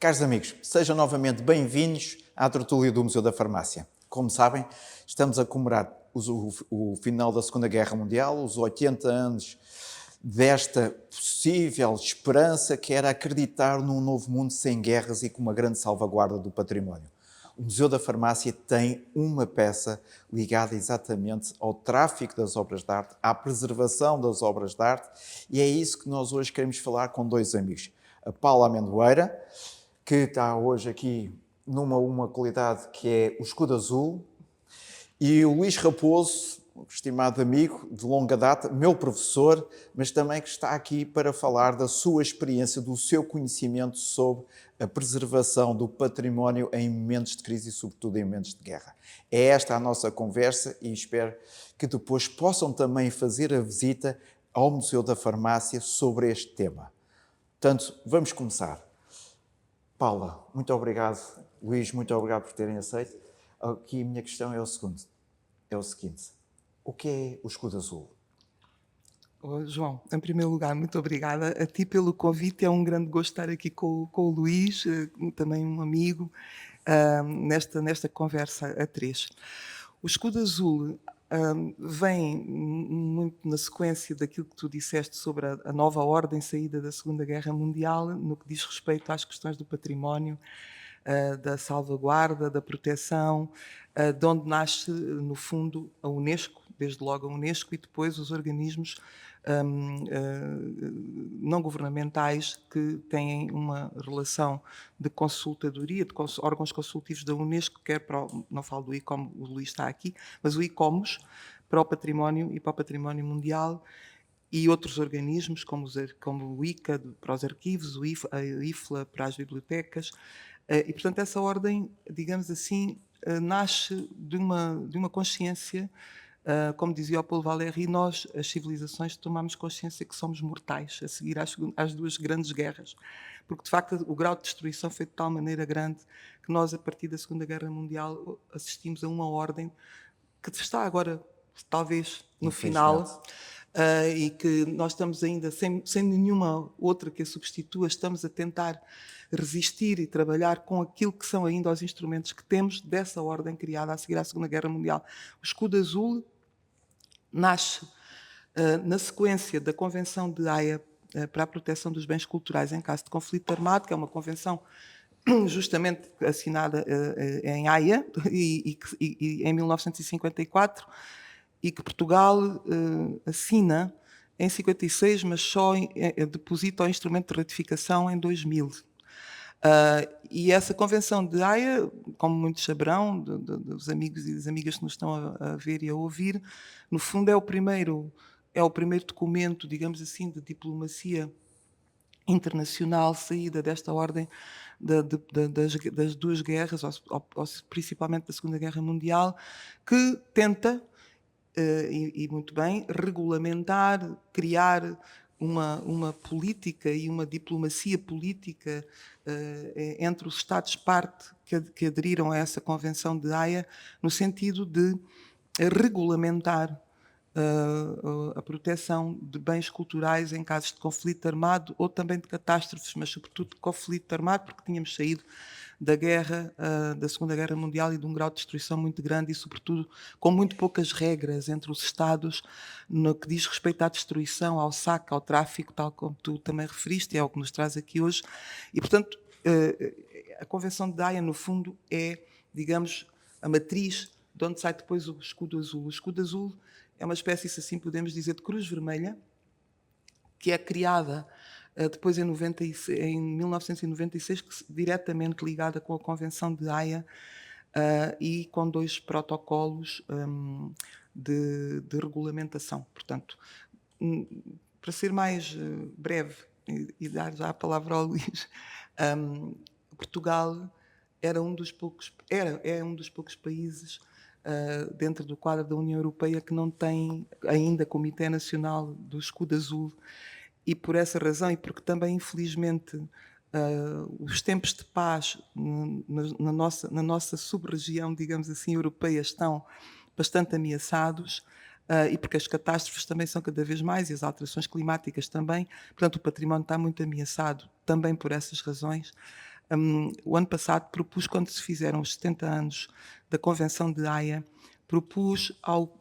Caros amigos, sejam novamente bem-vindos à tertúlia do Museu da Farmácia. Como sabem, estamos a comemorar o final da Segunda Guerra Mundial, os 80 anos desta possível esperança que era acreditar num novo mundo sem guerras e com uma grande salvaguarda do património. O Museu da Farmácia tem uma peça ligada exatamente ao tráfico das obras de arte, à preservação das obras de arte, e é isso que nós hoje queremos falar com dois amigos. A Paula Amendoeira, que está hoje aqui numa qualidade que é o escudo azul, e o Luís Raposo, estimado amigo de longa data, meu professor, mas também que está aqui para falar da sua experiência, do seu conhecimento sobre a preservação do património em momentos de crise e, sobretudo, em momentos de guerra. É esta a nossa conversa e espero que depois possam também fazer a visita ao Museu da Farmácia sobre este tema. Portanto, vamos começar. Paula, muito obrigado. Luís, muito obrigado por terem aceito. Aqui a minha questão é o seguinte. O que é o escudo azul? João, em primeiro lugar, muito obrigada a ti pelo convite. É um grande gosto estar aqui com o Luís, também um amigo, nesta conversa a três. O escudo azul vem muito na sequência daquilo que tu disseste sobre a nova ordem saída da Segunda Guerra Mundial, no que diz respeito às questões do património, da salvaguarda, da proteção, de onde nasce, no fundo, a Unesco, desde logo a Unesco, e depois os organismos não governamentais que têm uma relação de consultadoria, de órgãos consultivos da Unesco, quer para não falo do ICOM, o Luís está aqui, mas o ICOMOS, para o património e para o património mundial, e outros organismos, como o ICA, para os arquivos, a IFLA para as bibliotecas. E, portanto, essa ordem, digamos assim, nasce de uma consciência, como dizia o Paulo Valéry, nós, as civilizações, tomamos consciência que somos mortais a seguir às duas grandes guerras. Porque, de facto, o grau de destruição foi de tal maneira grande que nós, a partir da Segunda Guerra Mundial, assistimos a uma ordem que está agora, talvez, no final, e que nós estamos ainda, sem nenhuma outra que a substitua, estamos a tentar resistir e trabalhar com aquilo que são ainda os instrumentos que temos dessa ordem criada a seguir à Segunda Guerra Mundial. O escudo azul nasce na sequência da Convenção de Haia para a proteção dos bens culturais em caso de conflito armado, que é uma convenção justamente assinada em Haia e em 1954, e que Portugal assina em 56, mas só deposita o instrumento de ratificação em 2000. E essa Convenção de Haia, como muitos saberão, dos amigos e das amigas que nos estão a ver e a ouvir, no fundo é o primeiro documento, digamos assim, de diplomacia internacional saída desta ordem das duas guerras, principalmente da Segunda Guerra Mundial, que tenta, e muito bem, regulamentar, criar uma política e uma diplomacia política entre os Estados-parte que aderiram a essa Convenção de Haia, no sentido de regulamentar a proteção de bens culturais em casos de conflito armado ou também de catástrofes, mas sobretudo de conflito armado, porque tínhamos saído da guerra, da Segunda Guerra Mundial, e de um grau de destruição muito grande e, sobretudo, com muito poucas regras entre os Estados no que diz respeito à destruição, ao saque, ao tráfico, tal como tu também referiste, é o que nos traz aqui hoje. E, portanto, a Convenção de Haia, no fundo, é, digamos, a matriz de onde sai depois o escudo azul. O escudo azul é uma espécie, se assim podemos dizer, de cruz vermelha, que é criada depois em 1996, diretamente ligada com a Convenção de Haia e com dois protocolos de regulamentação. Portanto, para ser mais breve e dar já a palavra ao Luís, Portugal é um dos poucos países dentro do quadro da União Europeia que não tem ainda Comitê Nacional do Escudo Azul, e por essa razão, e porque também, infelizmente, os tempos de paz na nossa sub-região, digamos assim, europeia, estão bastante ameaçados, e porque as catástrofes também são cada vez mais, e as alterações climáticas também, portanto o património está muito ameaçado também por essas razões. O ano passado propus, quando se fizeram os 70 anos da Convenção de Haia, propus ao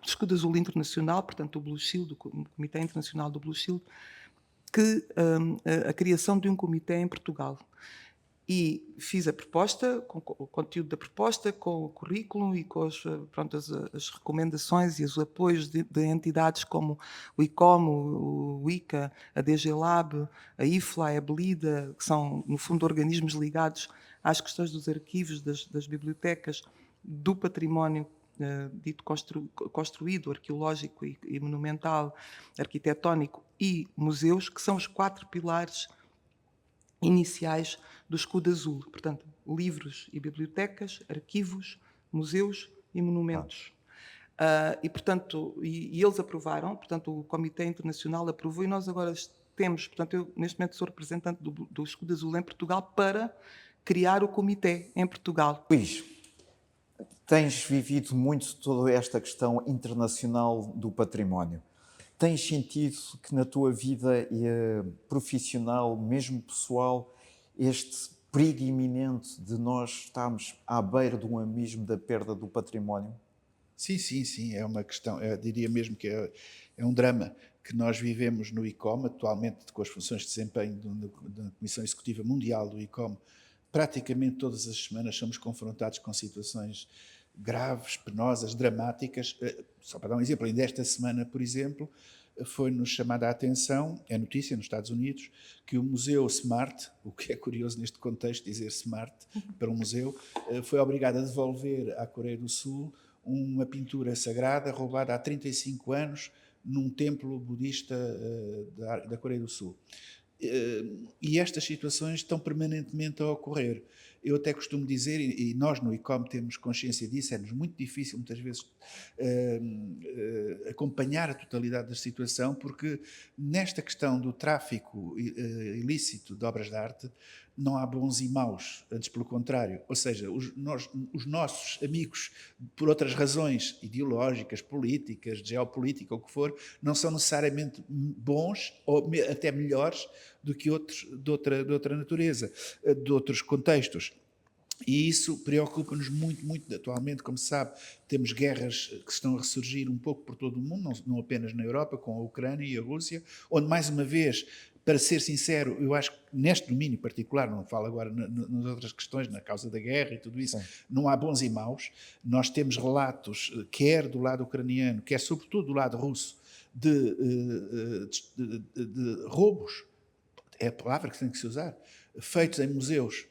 Escudo Azul Internacional, portanto o Blue Shield, o Comitê Internacional do Blue Shield, que a criação de um comitê em Portugal. E fiz a proposta, com o conteúdo da proposta, com o currículo e com as recomendações e os apoios de entidades como o ICOM, o ICA, a DG Lab, a IFLA, a Belida, que são, no fundo, organismos ligados às questões dos arquivos, das bibliotecas, do património dito construído, arqueológico e monumental, arquitetónico e museus, que são os 4 pilares iniciais do Escudo Azul. Portanto, livros e bibliotecas, arquivos, museus e monumentos. Portanto, eles aprovaram, portanto, o Comitê Internacional aprovou e nós agora temos, portanto, eu neste momento sou representante do Escudo Azul em Portugal para criar o comitê em Portugal. Luís, tens vivido muito toda esta questão internacional do património. Tens sentido que na tua vida profissional, mesmo pessoal, este perigo iminente de nós estarmos à beira de um abismo da perda do património? Sim, é uma questão, eu diria mesmo que é um drama que nós vivemos no ICOM, atualmente com as funções de desempenho da Comissão Executiva Mundial do ICOM. Praticamente todas as semanas somos confrontados com situações graves, penosas, dramáticas. Só para dar um exemplo, ainda esta semana, por exemplo, foi-nos chamada a atenção, é notícia nos Estados Unidos, que o Museu Smart, o que é curioso neste contexto dizer Smart para um museu, foi obrigado a devolver à Coreia do Sul uma pintura sagrada roubada há 35 anos num templo budista da Coreia do Sul. E estas situações estão permanentemente a ocorrer. Eu até costumo dizer, e nós no ICOM temos consciência disso, é-nos muito difícil muitas vezes acompanhar a totalidade da situação, porque nesta questão do tráfico ilícito de obras de arte não há bons e maus, antes pelo contrário. Ou seja, os nossos amigos, por outras razões ideológicas, políticas, de geopolítica, ou o que for, não são necessariamente bons ou até melhores do que outros de outra natureza, de outros contextos. E isso preocupa-nos muito atualmente. Como se sabe, temos guerras que estão a ressurgir um pouco por todo o mundo, não apenas na Europa, com a Ucrânia e a Rússia, onde, mais uma vez, para ser sincero, eu acho que neste domínio particular, não falo agora nas outras questões, na causa da guerra e tudo isso, não há bons e maus. Nós temos relatos, quer do lado ucraniano, quer sobretudo do lado russo, de roubos, é a palavra que tem que se usar, feitos em museus,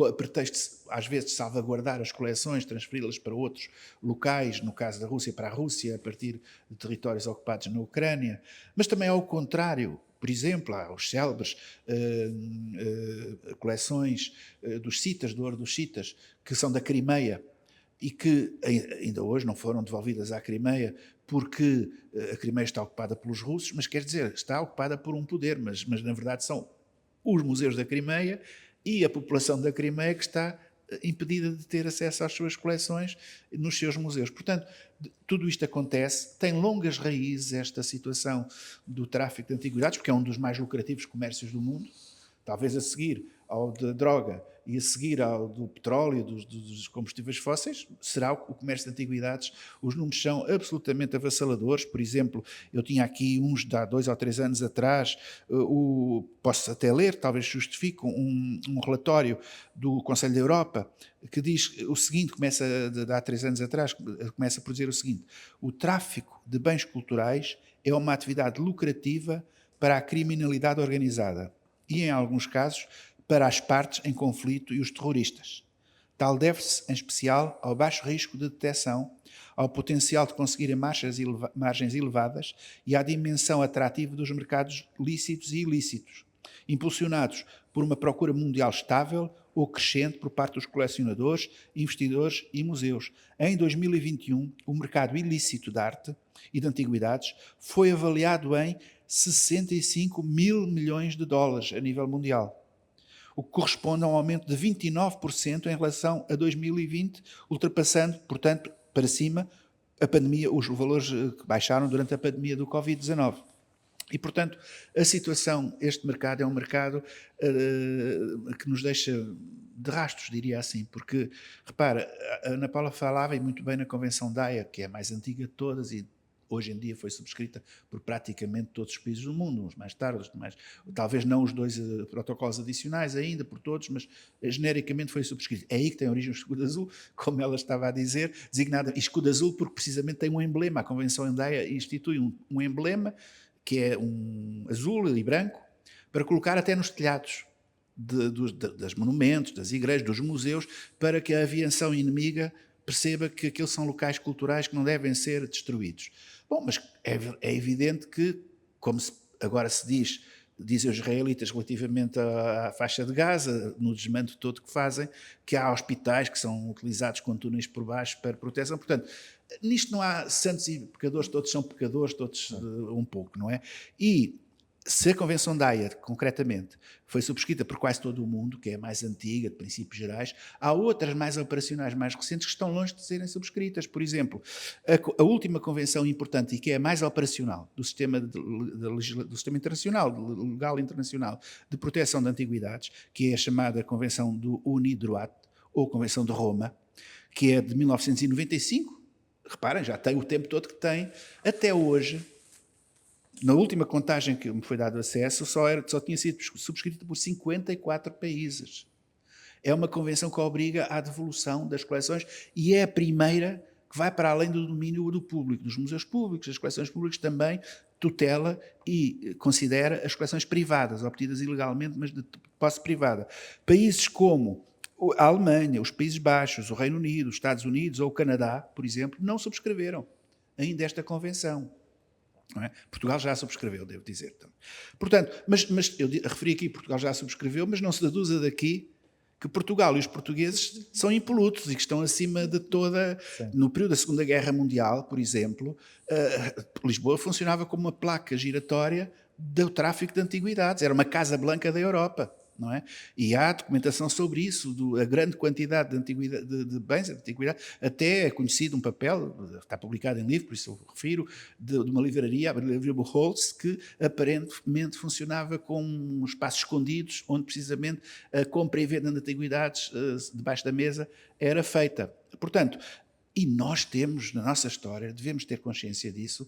a pretexto, às vezes, de salvaguardar as coleções, transferi-las para outros locais, no caso da Rússia, para a Rússia, a partir de territórios ocupados na Ucrânia, mas também ao contrário. Por exemplo, há os célebres coleções dos citas, do ouro dos citas, que são da Crimeia e que ainda hoje não foram devolvidas à Crimeia, porque a Crimeia está ocupada pelos russos, mas quer dizer, está ocupada por um poder, mas na verdade são os museus da Crimeia e a população da Crimeia que está impedida de ter acesso às suas coleções nos seus museus. Portanto, tudo isto acontece, tem longas raízes esta situação do tráfico de antiguidades, porque é um dos mais lucrativos comércios do mundo, talvez a seguir ao da droga e a seguir ao do petróleo, dos combustíveis fósseis, será o comércio de antiguidades. Os números são absolutamente avassaladores. Por exemplo, eu tinha aqui uns de há 2 ou 3 anos atrás, posso até ler, talvez justifique, um relatório do Conselho da Europa que diz o seguinte, começa de há 3 anos atrás, começa por dizer o seguinte: o tráfico de bens culturais é uma atividade lucrativa para a criminalidade organizada e, em alguns casos, para as partes em conflito e os terroristas. Tal deve-se, em especial, ao baixo risco de detecção, ao potencial de conseguir margens elevadas e à dimensão atrativa dos mercados lícitos e ilícitos, impulsionados por uma procura mundial estável ou crescente por parte dos colecionadores, investidores e museus. Em 2021, o mercado ilícito de arte e de antiguidades foi avaliado em 65 mil milhões de dólares a nível mundial, o que corresponde a um aumento de 29% em relação a 2020, ultrapassando, portanto, para cima, a pandemia, os valores que baixaram durante a pandemia do Covid-19. E, portanto, a situação, este mercado é um mercado que nos deixa de rastros, diria assim, porque, repara, a Ana Paula falava, e muito bem, na Convenção da Haia, que é a mais antiga de todas e hoje em dia foi subscrita por praticamente todos os países do mundo, uns mais tarde, outros mais, talvez não os 2 protocolos adicionais ainda, por todos, mas genericamente foi subscrita. É aí que tem origem o escudo azul, como ela estava a dizer, designada escudo azul porque precisamente tem um emblema. A Convenção da Haia institui um emblema que é um azul e branco, para colocar até nos telhados dos monumentos, das igrejas, dos museus, para que a aviação inimiga perceba que aqueles são locais culturais que não devem ser destruídos. Bom, mas é evidente que, como agora se dizem os israelitas relativamente à faixa de Gaza, no desmando todo que fazem, que há hospitais que são utilizados com túneis por baixo para proteção. Portanto, nisto não há santos e pecadores, todos são pecadores, todos um pouco, não é? E se a Convenção da Haia, concretamente, foi subscrita por quase todo o mundo, que é a mais antiga, de princípios gerais, há outras mais operacionais, mais recentes, que estão longe de serem subscritas. Por exemplo, a última convenção importante e que é a mais operacional do sistema, do sistema internacional, legal internacional, de proteção de antiguidades, que é a chamada Convenção do UNIDROIT, ou Convenção de Roma, que é de 1995, reparem, já tem o tempo todo que tem, até hoje. Na última contagem que me foi dado acesso, só tinha sido subscrita por 54 países. É uma convenção que obriga à devolução das coleções e é a primeira que vai para além do domínio do público, dos museus públicos, das coleções públicas também tutela e considera as coleções privadas, obtidas ilegalmente, mas de posse privada. Países como a Alemanha, os Países Baixos, o Reino Unido, os Estados Unidos ou o Canadá, por exemplo, não subscreveram ainda esta convenção. Não é? Portugal já a subscreveu, devo dizer. Então. Portanto, mas eu referi aqui que Portugal já a subscreveu, mas não se deduza daqui que Portugal e os portugueses são impolutos e que estão acima de toda... Sim. No período da Segunda Guerra Mundial, por exemplo, Lisboa funcionava como uma placa giratória do tráfico de antiguidades. Era uma Casa Blanca da Europa. Não é? E há documentação sobre isso, a grande quantidade de bens de antiguidade, até é conhecido um papel, está publicado em livro, por isso eu refiro, de uma livraria, a livraria Holtz, que aparentemente funcionava com espaços escondidos, onde precisamente a compra e venda de antiguidades debaixo da mesa era feita. Portanto, e nós temos, na nossa história, devemos ter consciência disso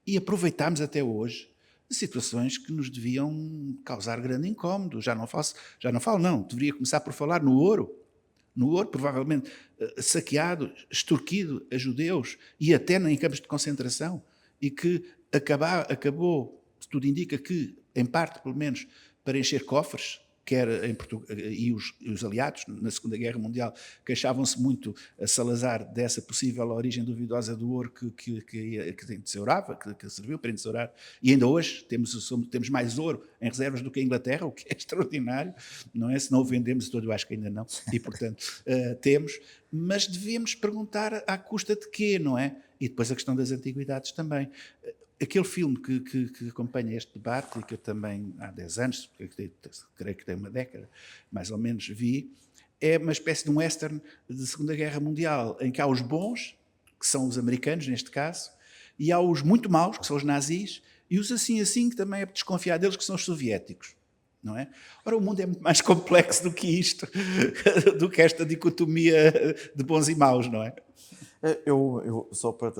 e aproveitarmos até hoje situações que nos deviam causar grande incómodo. Já não falo, deveria começar por falar no ouro. No ouro, provavelmente saqueado, extorquido a judeus e até em campos de concentração, e que acabou, tudo indica que, em parte pelo menos, para encher cofres, quer em Portugal, e os aliados na Segunda Guerra Mundial queixavam-se muito a Salazar dessa possível origem duvidosa do ouro que tesourava, que serviu para tesourar, e ainda hoje temos mais ouro em reservas do que a Inglaterra, o que é extraordinário, não é? Se não o vendemos todo, eu acho que ainda não, e portanto temos, mas devemos perguntar à custa de quê, não é? E depois a questão das antiguidades também. Aquele filme que acompanha este debate, e que eu também há 10 anos, creio que tem uma década, mais ou menos, vi, é uma espécie de um western de Segunda Guerra Mundial, em que há os bons, que são os americanos neste caso, e há os muito maus, que são os nazis, e os assim, que também é desconfiar deles, que são os soviéticos. Não é? Ora, o mundo é muito mais complexo do que isto, do que esta dicotomia de bons e maus, não é? Eu só para...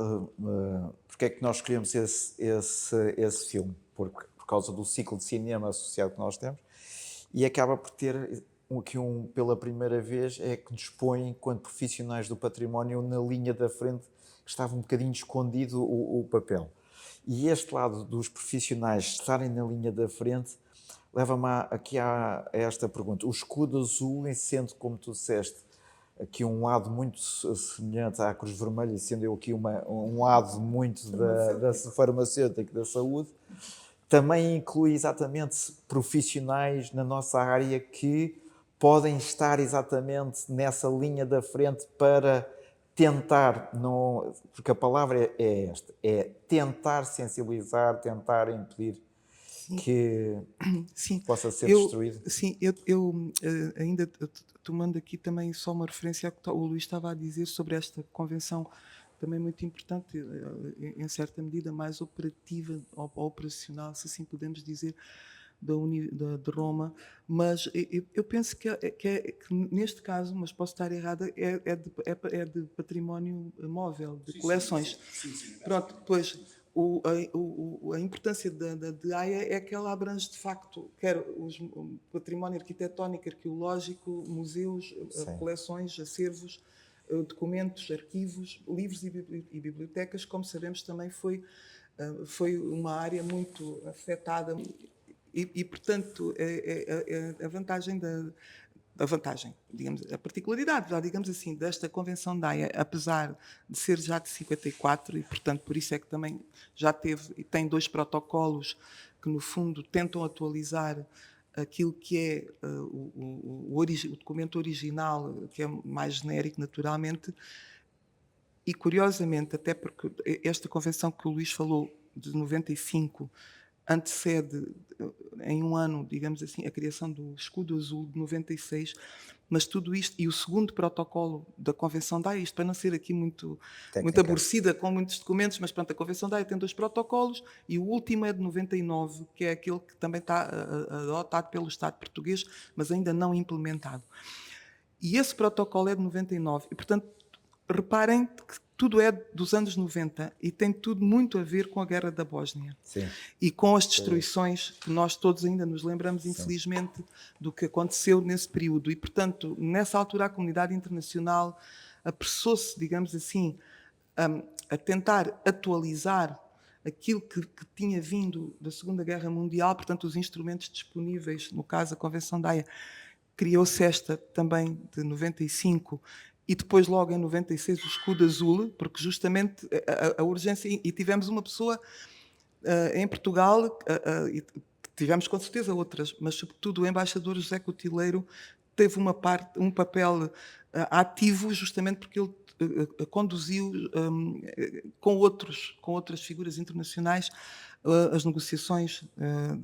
porque é que nós escolhemos esse filme? Por causa do ciclo de cinema associado que nós temos, e acaba por ter aqui pela primeira vez, é que nos põe, enquanto profissionais do património, na linha da frente, que estava um bocadinho escondido o papel. E este lado dos profissionais estarem na linha da frente leva-me aqui a esta pergunta. O escudo azul, sendo, como tu disseste, aqui um lado muito semelhante à Cruz Vermelha, e sendo eu aqui um lado muito da farmacêutica, da saúde, também inclui exatamente profissionais na nossa área que podem estar exatamente nessa linha da frente para tentar, porque a palavra é esta, é tentar sensibilizar, tentar impedir que sim, possa ser destruído. Sim, eu ainda tomando aqui também só uma referência ao que o Luís estava a dizer sobre esta convenção também muito importante, em certa medida mais operativa, ou operacional, se assim podemos dizer, de Roma, mas eu penso que neste caso, mas posso estar errada, é de património móvel, de coleções. Pronto, pois a importância de Haia é que ela abrange de facto, quer o património arquitetónico, arqueológico, museus, coleções, acervos, documentos, arquivos, livros e bibliotecas, como sabemos também foi uma área muito afetada. E portanto, a vantagem digamos, a particularidade, digamos assim, desta Convenção de Haia, apesar de ser já de 54, e portanto por isso é que também já teve e tem 2 protocolos que no fundo tentam atualizar aquilo que é o documento original, que é mais genérico naturalmente, e curiosamente, até porque esta Convenção que o Luís falou, de 95, antecede em um ano, digamos assim, a criação do Escudo Azul de 96, mas tudo isto, e o segundo protocolo da Convenção de Haia, isto para não ser aqui muito aborrecida com muitos documentos, mas pronto, a Convenção de Haia tem 2 protocolos e o último é de 99, que é aquele que também está adotado pelo Estado português, mas ainda não implementado. E esse protocolo é de 99, e portanto, reparem que tudo é dos anos 90 e tem tudo muito a ver com a Guerra da Bósnia. Sim. E com as destruições que nós todos ainda nos lembramos, infelizmente, do que aconteceu nesse período. E, portanto, nessa altura a comunidade internacional apressou-se, digamos assim, a tentar atualizar aquilo que tinha vindo da Segunda Guerra Mundial, portanto, os instrumentos disponíveis, no caso a Convenção de Haia, criou-se esta também de 95, e depois logo em 96 o Escudo Azul, porque justamente a urgência, e tivemos uma pessoa em Portugal, e tivemos com certeza outras, mas sobretudo o embaixador José Cotileiro teve um papel ativo, justamente porque ele conduziu com outras figuras internacionais as negociações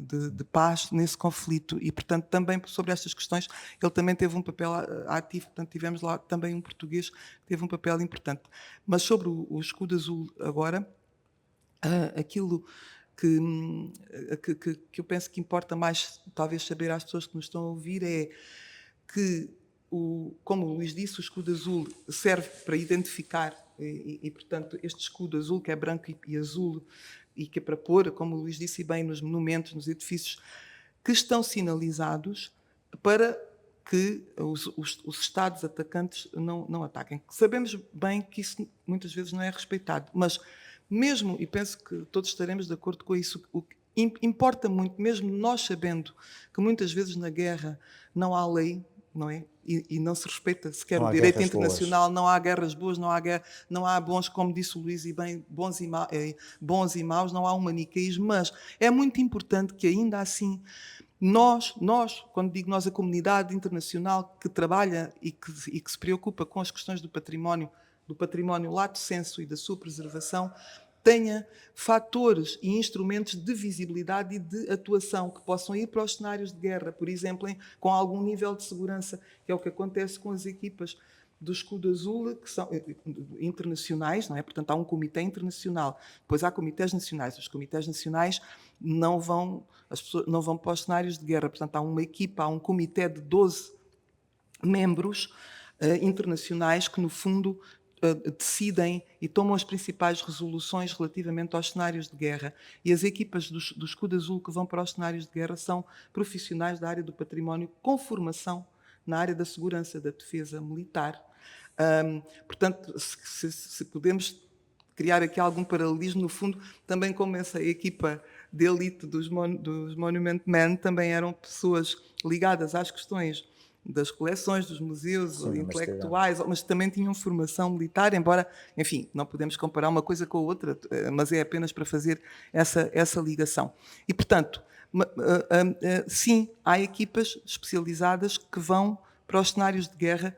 de paz nesse conflito, e portanto também sobre estas questões ele também teve um papel ativo, portanto tivemos lá também um português que teve um papel importante. Mas sobre o Escudo Azul agora, aquilo que eu penso que importa mais talvez saber às pessoas que nos estão a ouvir é que, como o Luís disse, o Escudo Azul serve para identificar e portanto este Escudo Azul, que é branco e azul, e que é para pôr, como o Luís disse bem, nos monumentos, nos edifícios que estão sinalizados, para que os Estados atacantes não ataquem. Sabemos bem que isso muitas vezes não é respeitado, mas mesmo, e penso que todos estaremos de acordo com isso, o que importa muito, mesmo nós sabendo que muitas vezes na guerra não há lei, não é? E não se respeita sequer o direito internacional, não há guerras boas, não há bons, como disse o Luís e bem, bons e maus, não há um maniqueísmo, mas é muito importante que ainda assim nós, quando digo nós, a comunidade internacional que trabalha e que se preocupa com as questões do património lato sensu e da sua preservação, tenha fatores e instrumentos de visibilidade e de atuação que possam ir para os cenários de guerra, por exemplo, com algum nível de segurança, que é o que acontece com as equipas do Escudo Azul, que são internacionais, não é? Portanto, há um comitê internacional, depois há comitês nacionais. Os comitês nacionais as pessoas não vão para os cenários de guerra, portanto, há uma equipa, há um comitê de 12 membros internacionais que, no fundo, decidem e tomam as principais resoluções relativamente aos cenários de guerra. E as equipas do Escudo Azul que vão para os cenários de guerra são profissionais da área do património com formação na área da segurança, da defesa militar. Portanto, se podemos criar aqui algum paralelismo, no fundo, também como essa equipa de elite dos Monument Men também eram pessoas ligadas às questões das coleções, dos museus, sim, intelectuais, mas também tinham formação militar, embora, enfim, não podemos comparar uma coisa com a outra, mas é apenas para fazer essa ligação. E, portanto, sim, há equipas especializadas que vão para os cenários de guerra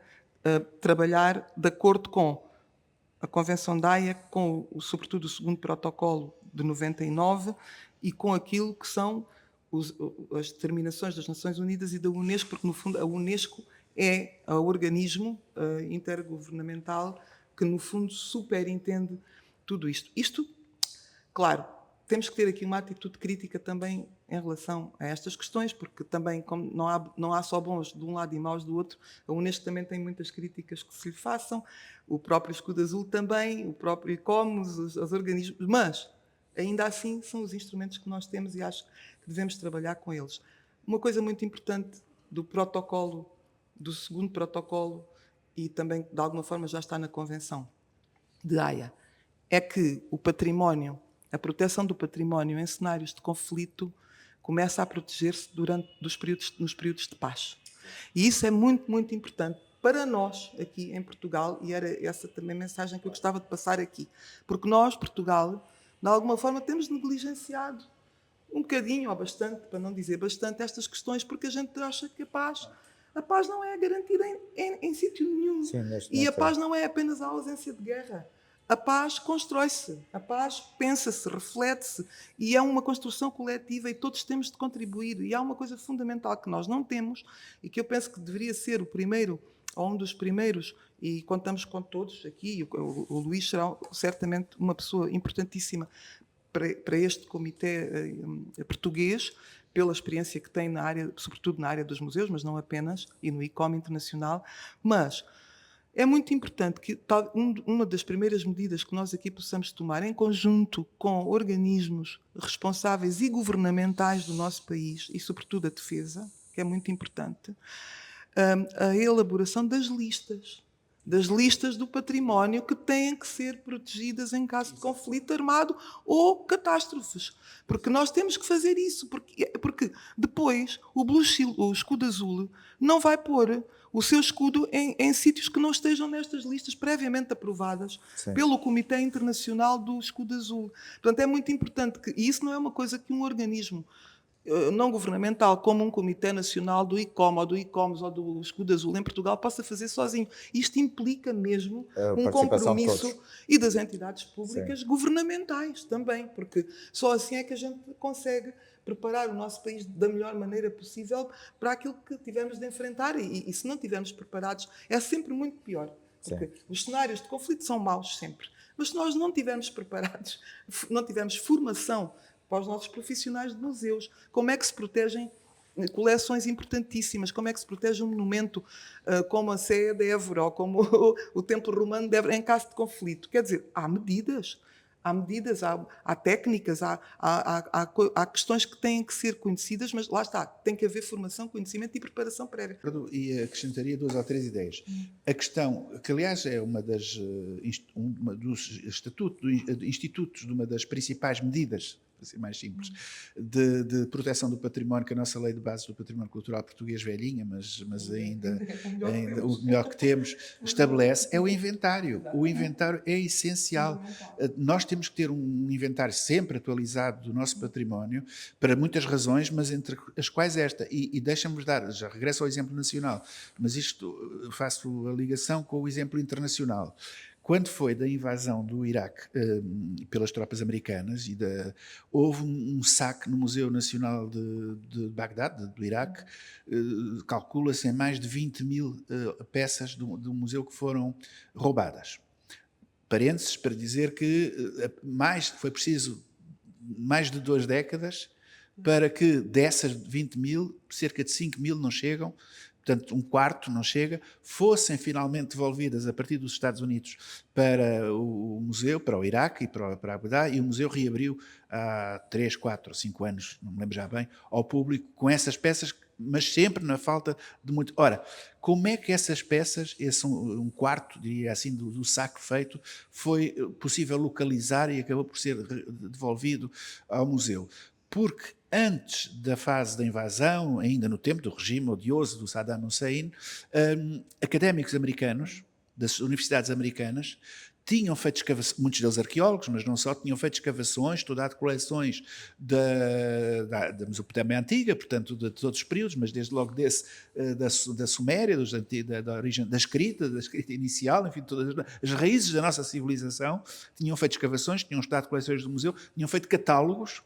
trabalhar de acordo com a Convenção de Haia, sobretudo o segundo protocolo de 99, e com aquilo que são as determinações das Nações Unidas e da Unesco, porque, no fundo, a Unesco é o organismo intergovernamental que no fundo superintende tudo isto. Isto, claro, temos que ter aqui uma atitude crítica também em relação a estas questões, porque também, como não há só bons de um lado e maus do outro, a Unesco também tem muitas críticas que se lhe façam, o próprio Escudo Azul também, o próprio ICOMOS, os organismos, mas ainda assim são os instrumentos que nós temos e acho que devemos trabalhar com eles. Uma coisa muito importante do protocolo, do segundo protocolo, e também de alguma forma já está na Convenção de Haia, é que o património, a proteção do património em cenários de conflito começa a proteger-se nos períodos de paz. E isso é muito, muito importante para nós aqui em Portugal, e era essa também a mensagem que eu gostava de passar aqui. Porque nós, Portugal, de alguma forma temos negligenciado um bocadinho, ou bastante, para não dizer bastante, estas questões, porque a gente acha que a paz não é garantida em sítio nenhum. Sim, e a paz não é apenas a ausência de guerra. A paz constrói-se, a paz pensa-se, reflete-se e é uma construção coletiva e todos temos de contribuir. E há uma coisa fundamental que nós não temos e que eu penso que deveria ser o primeiro, ou um dos primeiros, e contamos com todos aqui, o Luís será certamente uma pessoa importantíssima para este comitê português, pela experiência que tem na área, sobretudo na área dos museus, mas não apenas, e no ICOM internacional, mas é muito importante que uma das primeiras medidas que nós aqui possamos tomar, em conjunto com organismos responsáveis e governamentais do nosso país, e sobretudo a defesa, que é muito importante, a elaboração das listas do património que têm que ser protegidas em caso de conflito armado ou catástrofes. Porque nós temos que fazer isso, porque depois o Escudo Azul não vai pôr o seu escudo em sítios que não estejam nestas listas previamente aprovadas pelo Comitê Internacional do Escudo Azul. Portanto, é muito importante e isso não é uma coisa que um organismo não governamental, como um Comitê Nacional do ICOM, ou do ICOMOS, ou do Escudo Azul em Portugal, possa fazer sozinho. Isto implica mesmo um compromisso e das entidades públicas governamentais também, porque só assim é que a gente consegue preparar o nosso país da melhor maneira possível para aquilo que tivermos de enfrentar. E se não estivermos preparados, é sempre muito pior. Porque os cenários de conflito são maus sempre. Mas se nós não estivermos preparados, não tivermos formação para os nossos profissionais de museus, como é que se protegem coleções importantíssimas, como é que se protege um monumento como a Sé de Évora ou como o Templo Romano de Évora em caso de conflito. Quer dizer, há medidas, há técnicas, há questões que têm que ser conhecidas, mas lá está, tem que haver formação, conhecimento e preparação prévia. E acrescentaria 2 ou 3 ideias. A questão, que aliás é uma dos institutos, de uma das principais medidas, para ser mais simples, de proteção do património, que a nossa lei de base do património cultural português velhinha, mas ainda o melhor que temos, estabelece, é o inventário. O inventário é essencial. Nós temos que ter um inventário sempre atualizado do nosso património, para muitas razões, mas entre as quais esta, e deixa-me dar, já regresso ao exemplo nacional, mas isto faço a ligação com o exemplo internacional. Quando foi da invasão do Iraque pelas tropas americanas, houve um saque no Museu Nacional de Bagdade, do Iraque, calcula-se em mais de 20.000 peças do museu que foram roubadas. Parênteses para dizer que foi preciso mais de 2 décadas para que dessas 20.000, cerca de 5.000 não chegam, portanto, 1/4 não chega, fossem finalmente devolvidas a partir dos Estados Unidos para o museu, para o Iraque e para Abu Dhabi, e o museu reabriu há 3, 4, 5 anos, não me lembro já bem, ao público, com essas peças, mas sempre na falta de muito. Ora, como é que essas peças, esse 1/4, diria assim, do saque feito, foi possível localizar e acabou por ser devolvido ao museu? Porque antes da fase da invasão, ainda no tempo do regime odioso do Saddam Hussein, académicos americanos, das universidades americanas, tinham feito escavações, muitos deles arqueólogos, mas não só, tinham feito escavações, estudado coleções da Mesopotâmia Antiga, portanto, de todos os períodos, mas desde logo da Suméria, da origem da escrita inicial, enfim, todas as raízes da nossa civilização, tinham feito escavações, tinham estudado coleções do museu, tinham feito catálogos.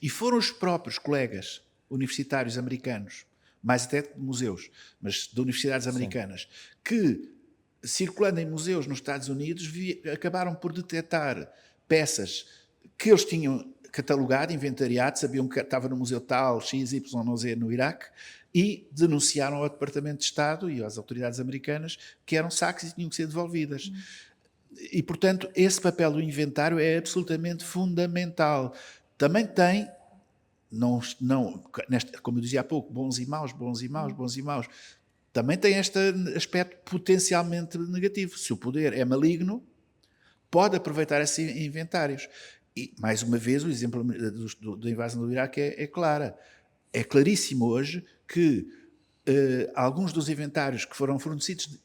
E foram os próprios colegas universitários americanos, mais até de museus, mas de universidades americanas, que circulando em museus nos Estados Unidos, acabaram por detectar peças que eles tinham catalogado, inventariado, sabiam que estava no museu tal, XYZ no Iraque, e denunciaram ao Departamento de Estado e às autoridades americanas que eram sacos e tinham que ser devolvidas. E, portanto, esse papel do inventário é absolutamente fundamental. Também tem, como eu dizia há pouco, bons e maus, bons e maus, bons e maus. Também tem este aspecto potencialmente negativo. Se o poder é maligno, pode aproveitar esses inventários. E, mais uma vez, o exemplo da invasão do Iraque é clara. É claríssimo hoje que alguns dos inventários que foram fornecidos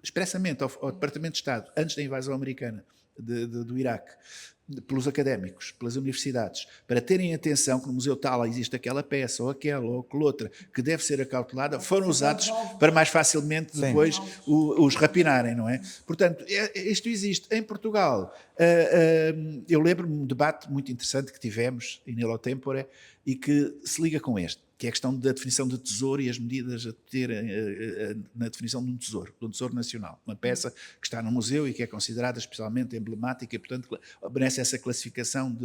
expressamente ao Departamento de Estado antes da invasão americana do Iraque, pelos académicos, pelas universidades, para terem atenção que no museu tal existe aquela peça, ou aquela, ou aquela outra, que deve ser acautelada, foram usados para mais facilmente depois os rapinarem, não é? Portanto, isto existe. Em Portugal, eu lembro-me de um debate muito interessante que tivemos, in illo tempore, e que se liga com este, que é a questão da definição de tesouro e as medidas a ter na definição de um tesouro nacional. Uma peça que está no museu e que é considerada especialmente emblemática e, portanto, merece essa classificação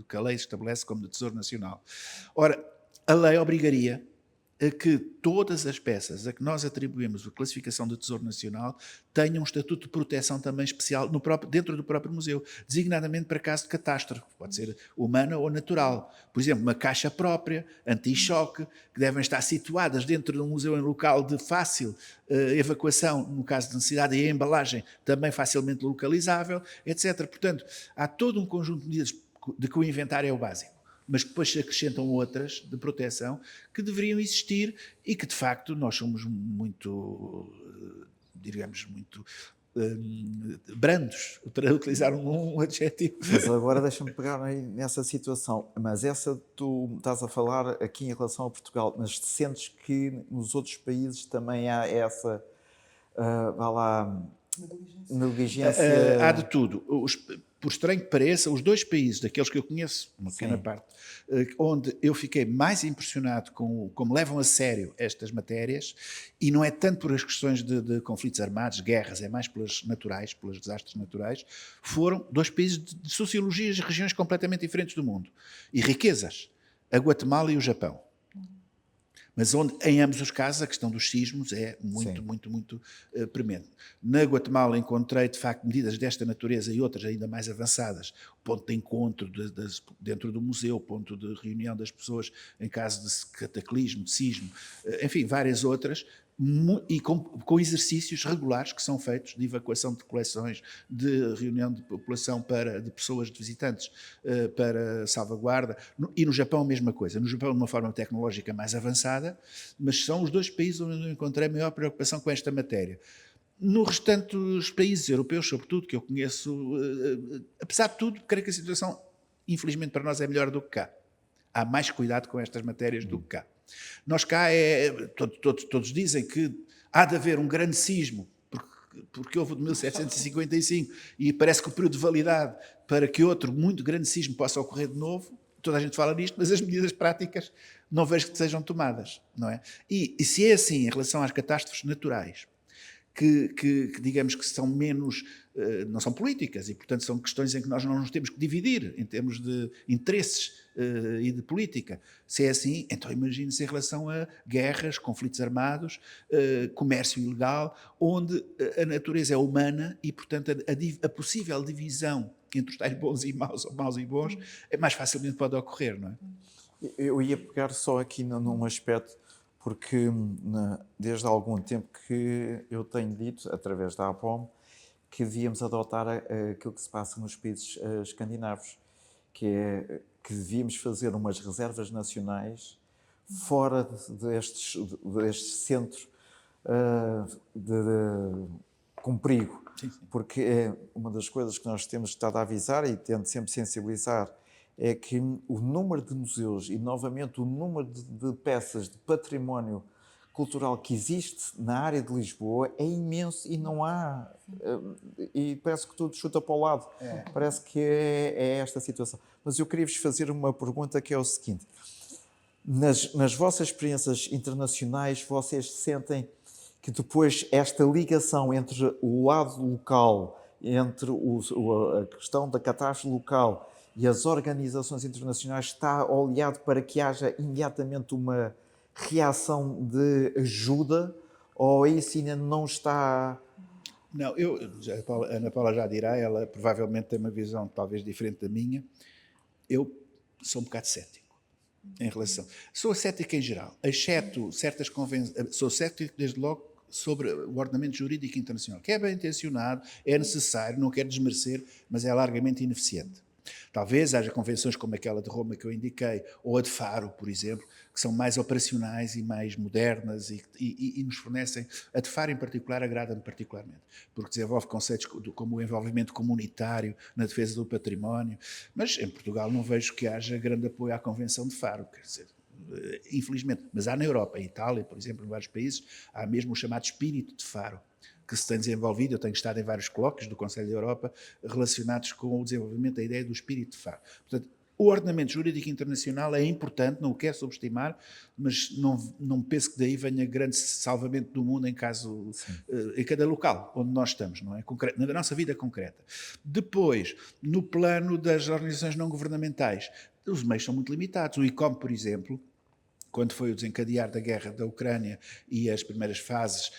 que a lei estabelece como de tesouro nacional. Ora, a lei obrigaria a que todas as peças a que nós atribuímos a classificação de Tesouro Nacional tenham um estatuto de proteção também especial dentro do próprio museu, designadamente para caso de catástrofe, pode ser humana ou natural. Por exemplo, uma caixa própria, anti-choque, que devem estar situadas dentro de um museu em local de fácil evacuação, no caso de necessidade, e a embalagem também facilmente localizável, etc. Portanto, há todo um conjunto de medidas de que o inventário é o básico, mas depois se acrescentam outras de proteção que deveriam existir e que, de facto, nós somos muito, digamos, muito brandos, para utilizar um adjetivo. Mas agora deixa-me pegar aí nessa situação. Mas tu estás a falar aqui em relação a Portugal, mas sentes que nos outros países também há essa, negligência? Há de tudo. Por estranho que pareça, os dois países, daqueles que eu conheço, uma pequena parte, onde eu fiquei mais impressionado com como levam a sério estas matérias, e não é tanto por as questões de conflitos armados, guerras, é mais pelos desastres naturais, foram dois países de sociologias e regiões completamente diferentes do mundo. E riquezas, a Guatemala e o Japão. Mas onde, em ambos os casos, a questão dos sismos é muito premente. Na Guatemala encontrei, de facto, medidas desta natureza e outras ainda mais avançadas. Ponto de encontro dentro do museu, ponto de reunião das pessoas em caso de cataclismo, de sismo, enfim, várias outras, e com exercícios regulares que são feitos de evacuação de coleções, de reunião de população de pessoas, de visitantes, para salvaguarda. E no Japão a mesma coisa. No Japão de uma forma tecnológica mais avançada, mas são os dois países onde eu encontrei maior preocupação com esta matéria. No restante dos países europeus, sobretudo, que eu conheço, apesar de tudo, creio que a situação, infelizmente para nós, é melhor do que cá. Há mais cuidado com estas matérias do que cá. Nós cá, todos dizem que há de haver um grande sismo, porque houve de 1755, e parece que o período de validade para que outro muito grande sismo possa ocorrer de novo, toda a gente fala nisto, mas as medidas práticas não vejo que sejam tomadas, não é? E se é assim em relação às catástrofes naturais, que digamos que são menos, não são políticas e, portanto, são questões em que nós não nos temos que dividir em termos de interesses e de política. Se é assim, então imagine-se em relação a guerras, conflitos armados, comércio ilegal, onde a natureza é humana e, portanto, a possível divisão entre os tais bons e maus, ou maus e bons, mais facilmente pode ocorrer, não é? Eu ia pegar só aqui num aspecto, porque desde há algum tempo que eu tenho dito, através da APOM, que devíamos adotar aquilo que se passa nos países escandinavos, que é que devíamos fazer umas reservas nacionais fora deste centro com perigo. Sim. Porque é uma das coisas que nós temos estado a avisar e tento sempre sensibilizar, é que o número de museus e, novamente, o número de peças de património cultural que existe na área de Lisboa é imenso e não há... E parece que tudo chuta para o lado. Parece que é esta situação. Mas eu queria-vos fazer uma pergunta que é o seguinte. Nas vossas experiências internacionais, vocês sentem que depois esta ligação entre o lado local, entre a questão da catástrofe local e as organizações internacionais está oleado para que haja imediatamente uma reação de ajuda, ou isso ainda não está... Não, a Ana Paula já dirá, ela provavelmente tem uma visão talvez diferente da minha. Eu sou um bocado cético em relação. Sou cético em geral, exceto certas convenções. Sou cético desde logo sobre o ordenamento jurídico internacional, que é bem intencionado, é necessário, não quero desmerecer, mas é largamente ineficiente. Talvez haja convenções como aquela de Roma que eu indiquei, ou a de Faro, por exemplo, que são mais operacionais e mais modernas e nos fornecem. A de Faro, em particular, agrada-me particularmente, porque desenvolve conceitos como o envolvimento comunitário na defesa do património, mas em Portugal não vejo que haja grande apoio à Convenção de Faro, quer dizer, infelizmente. Mas há na Europa, em Itália, por exemplo, em vários países, há mesmo o chamado espírito de Faro, que se tem desenvolvido. Eu tenho estado em vários colóquios do Conselho da Europa relacionados com o desenvolvimento da ideia do espírito de Faro. Portanto, o ordenamento jurídico internacional é importante, não o quero subestimar, mas não penso que daí venha grande salvamento do mundo em cada local onde nós estamos, não é? Na nossa vida concreta. Depois, no plano das organizações não governamentais, os meios são muito limitados. O ICOM, por exemplo, quando foi o desencadear da guerra da Ucrânia e as primeiras fases,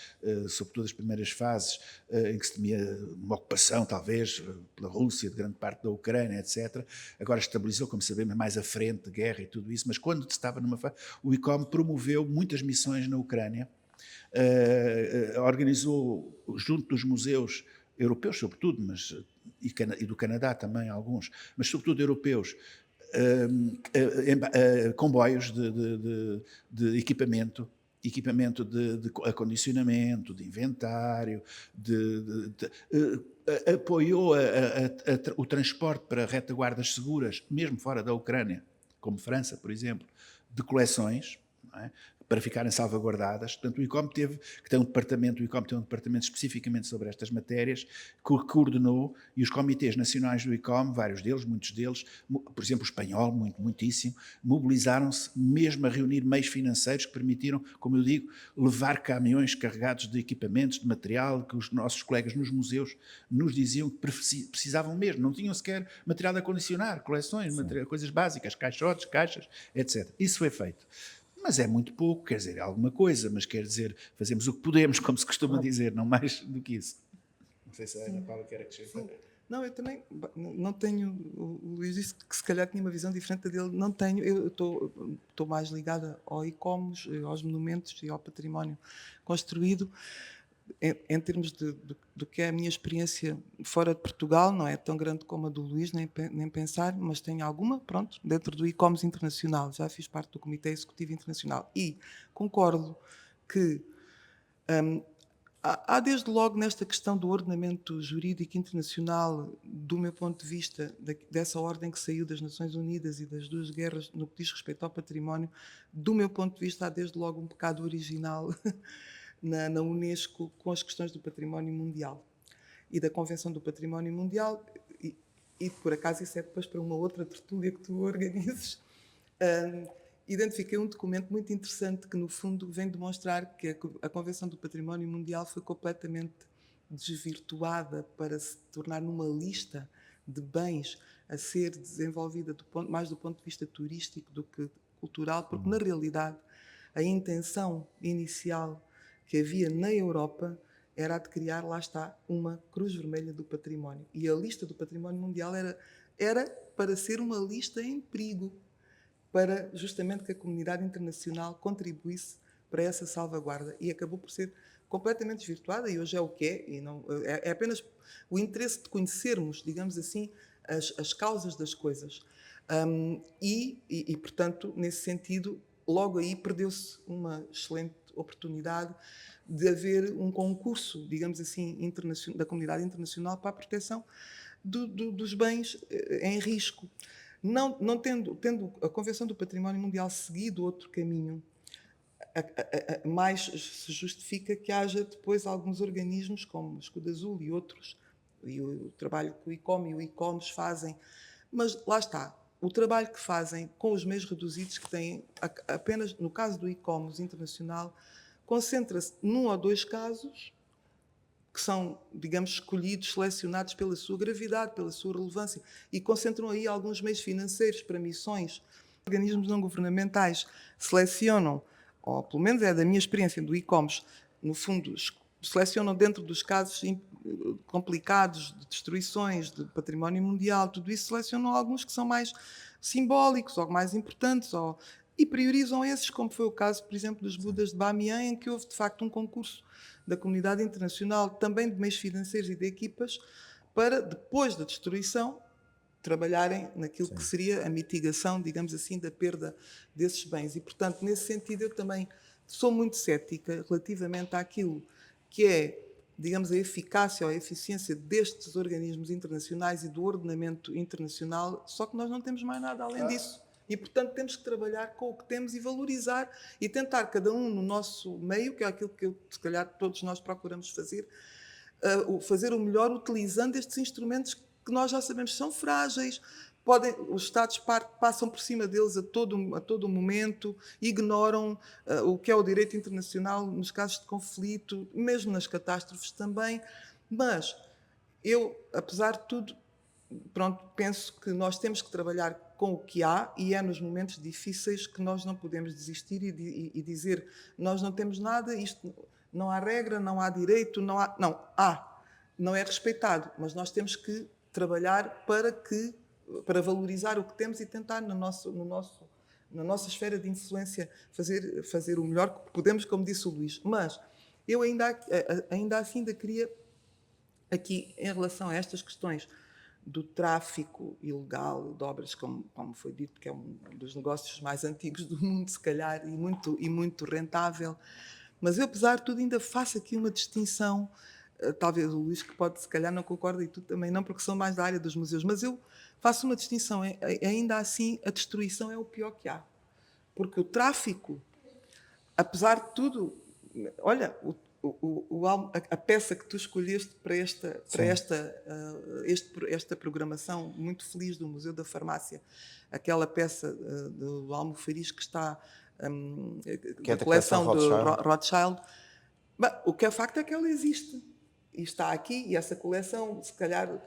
sobretudo as primeiras fases em que se temia uma ocupação, talvez, pela Rússia, de grande parte da Ucrânia, etc. Agora estabilizou, como sabemos, mais à frente de guerra e tudo isso, mas quando se estava numa fase, o ICOM promoveu muitas missões na Ucrânia, organizou junto dos museus europeus, sobretudo, e do Canadá também alguns, mas sobretudo europeus, comboios de equipamento de acondicionamento, de inventário, apoiou o transporte para retaguardas seguras, mesmo fora da Ucrânia, como França, por exemplo, de coleções, não é? Para ficarem salvaguardadas. Portanto, o ICOM tem um departamento especificamente sobre estas matérias, que coordenou, e os comitês nacionais do ICOM, vários deles, muitos deles, por exemplo o espanhol, muitíssimo, mobilizaram-se mesmo a reunir meios financeiros que permitiram, como eu digo, levar caminhões carregados de equipamentos, de material, que os nossos colegas nos museus nos diziam que precisavam mesmo, não tinham sequer material de acondicionar, coleções, coisas básicas, caixotes, caixas, etc. Isso foi feito. Mas é muito pouco, quer dizer, é alguma coisa, mas quer dizer, fazemos o que podemos, como se costuma dizer, não mais do que isso. Não sei se a Ana Paula quer acrescentar. Não, eu também não tenho. O Luís disse que se calhar tinha uma visão diferente da dele. Não tenho. Eu estou mais ligada ao ICOMOS, aos monumentos e ao património construído. Em termos do que é a minha experiência fora de Portugal, não é tão grande como a do Luís, nem pensar, mas tenho alguma, pronto, dentro do ICOMOS internacional. Já fiz parte do Comitê Executivo Internacional e concordo que há desde logo nesta questão do ordenamento jurídico internacional, do meu ponto de vista, dessa ordem que saiu das Nações Unidas e das duas guerras no que diz respeito ao património, do meu ponto de vista há desde logo um pecado original na Unesco com as questões do património mundial e da Convenção do Património Mundial, e por acaso isso é depois para uma outra tertúlia que tu organizes. Identifiquei um documento muito interessante que, no fundo, vem demonstrar que a Convenção do Património Mundial foi completamente desvirtuada para se tornar numa lista de bens a ser desenvolvida mais do ponto de vista turístico do que cultural, porque, na realidade, a intenção inicial que havia na Europa era a de criar, lá está, uma Cruz Vermelha do Património. E a lista do Património Mundial era para ser uma lista em perigo, para justamente que a comunidade internacional contribuísse para essa salvaguarda. E acabou por ser completamente desvirtuada, e hoje é o que é, e não, é apenas o interesse de conhecermos, digamos assim, as causas das coisas. Portanto, nesse sentido, logo aí perdeu-se uma excelente oportunidade de haver um concurso, digamos assim, da comunidade internacional para a proteção dos bens em risco. Não tendo a Convenção do Património Mundial seguido outro caminho, mais se justifica que haja depois alguns organismos como o Escudo Azul e outros, e o trabalho que o ICOM e o ICOMOS fazem, mas lá está, o trabalho que fazem com os meios reduzidos que têm, apenas no caso do ICOMOS internacional, concentra-se num ou dois casos que são, digamos, escolhidos, selecionados pela sua gravidade, pela sua relevância, e concentram aí alguns meios financeiros para missões. Organismos não governamentais selecionam, ou pelo menos é da minha experiência do e-commerce, no fundo, selecionam dentro dos casos complicados de destruições, de património mundial, tudo isso, selecionam alguns que são mais simbólicos ou mais importantes, e priorizam esses, como foi o caso, por exemplo, dos Budas de Bamiyan, em que houve, de facto, um concurso da comunidade internacional, também de meios financeiros e de equipas, para, depois da destruição, trabalharem naquilo que seria a mitigação, digamos assim, da perda desses bens. E, portanto, nesse sentido, eu também sou muito cética relativamente àquilo que é, digamos, a eficácia ou a eficiência destes organismos internacionais e do ordenamento internacional, só que nós não temos mais nada além disso. E, portanto, temos que trabalhar com o que temos e valorizar e tentar, cada um no nosso meio, que é aquilo que, se calhar, todos nós procuramos fazer, fazer o melhor utilizando estes instrumentos que nós já sabemos que são frágeis. Os Estados passam por cima deles a todo momento, ignoram o que é o direito internacional nos casos de conflito, mesmo nas catástrofes também. Mas eu, apesar de tudo, penso que nós temos que trabalhar com o que há, e é nos momentos difíceis que nós não podemos desistir e dizer nós não temos nada, isto não há regra, não há direito, não há, não é respeitado, mas nós temos que trabalhar para valorizar o que temos e tentar na nossa esfera de influência fazer o melhor que podemos, como disse o Luís. Mas eu ainda assim queria aqui, em relação a estas questões do tráfico ilegal de obras, como foi dito, que é um dos negócios mais antigos do mundo, se calhar, e muito rentável. Mas eu, apesar de tudo, ainda faço aqui uma distinção, talvez o Luís, que pode, se calhar, não concorda, e tu também não, porque são mais da área dos museus, mas eu faço uma distinção. Ainda assim, a destruição é o pior que há. Porque o tráfico, apesar de tudo, olha, a peça que tu escolheste para esta programação muito feliz do Museu da Farmácia, aquela peça do Almofariz que está Que é da coleção de Rothschild. Rothschild. Bem, o que é facto é que ela existe e está aqui, e essa coleção, se calhar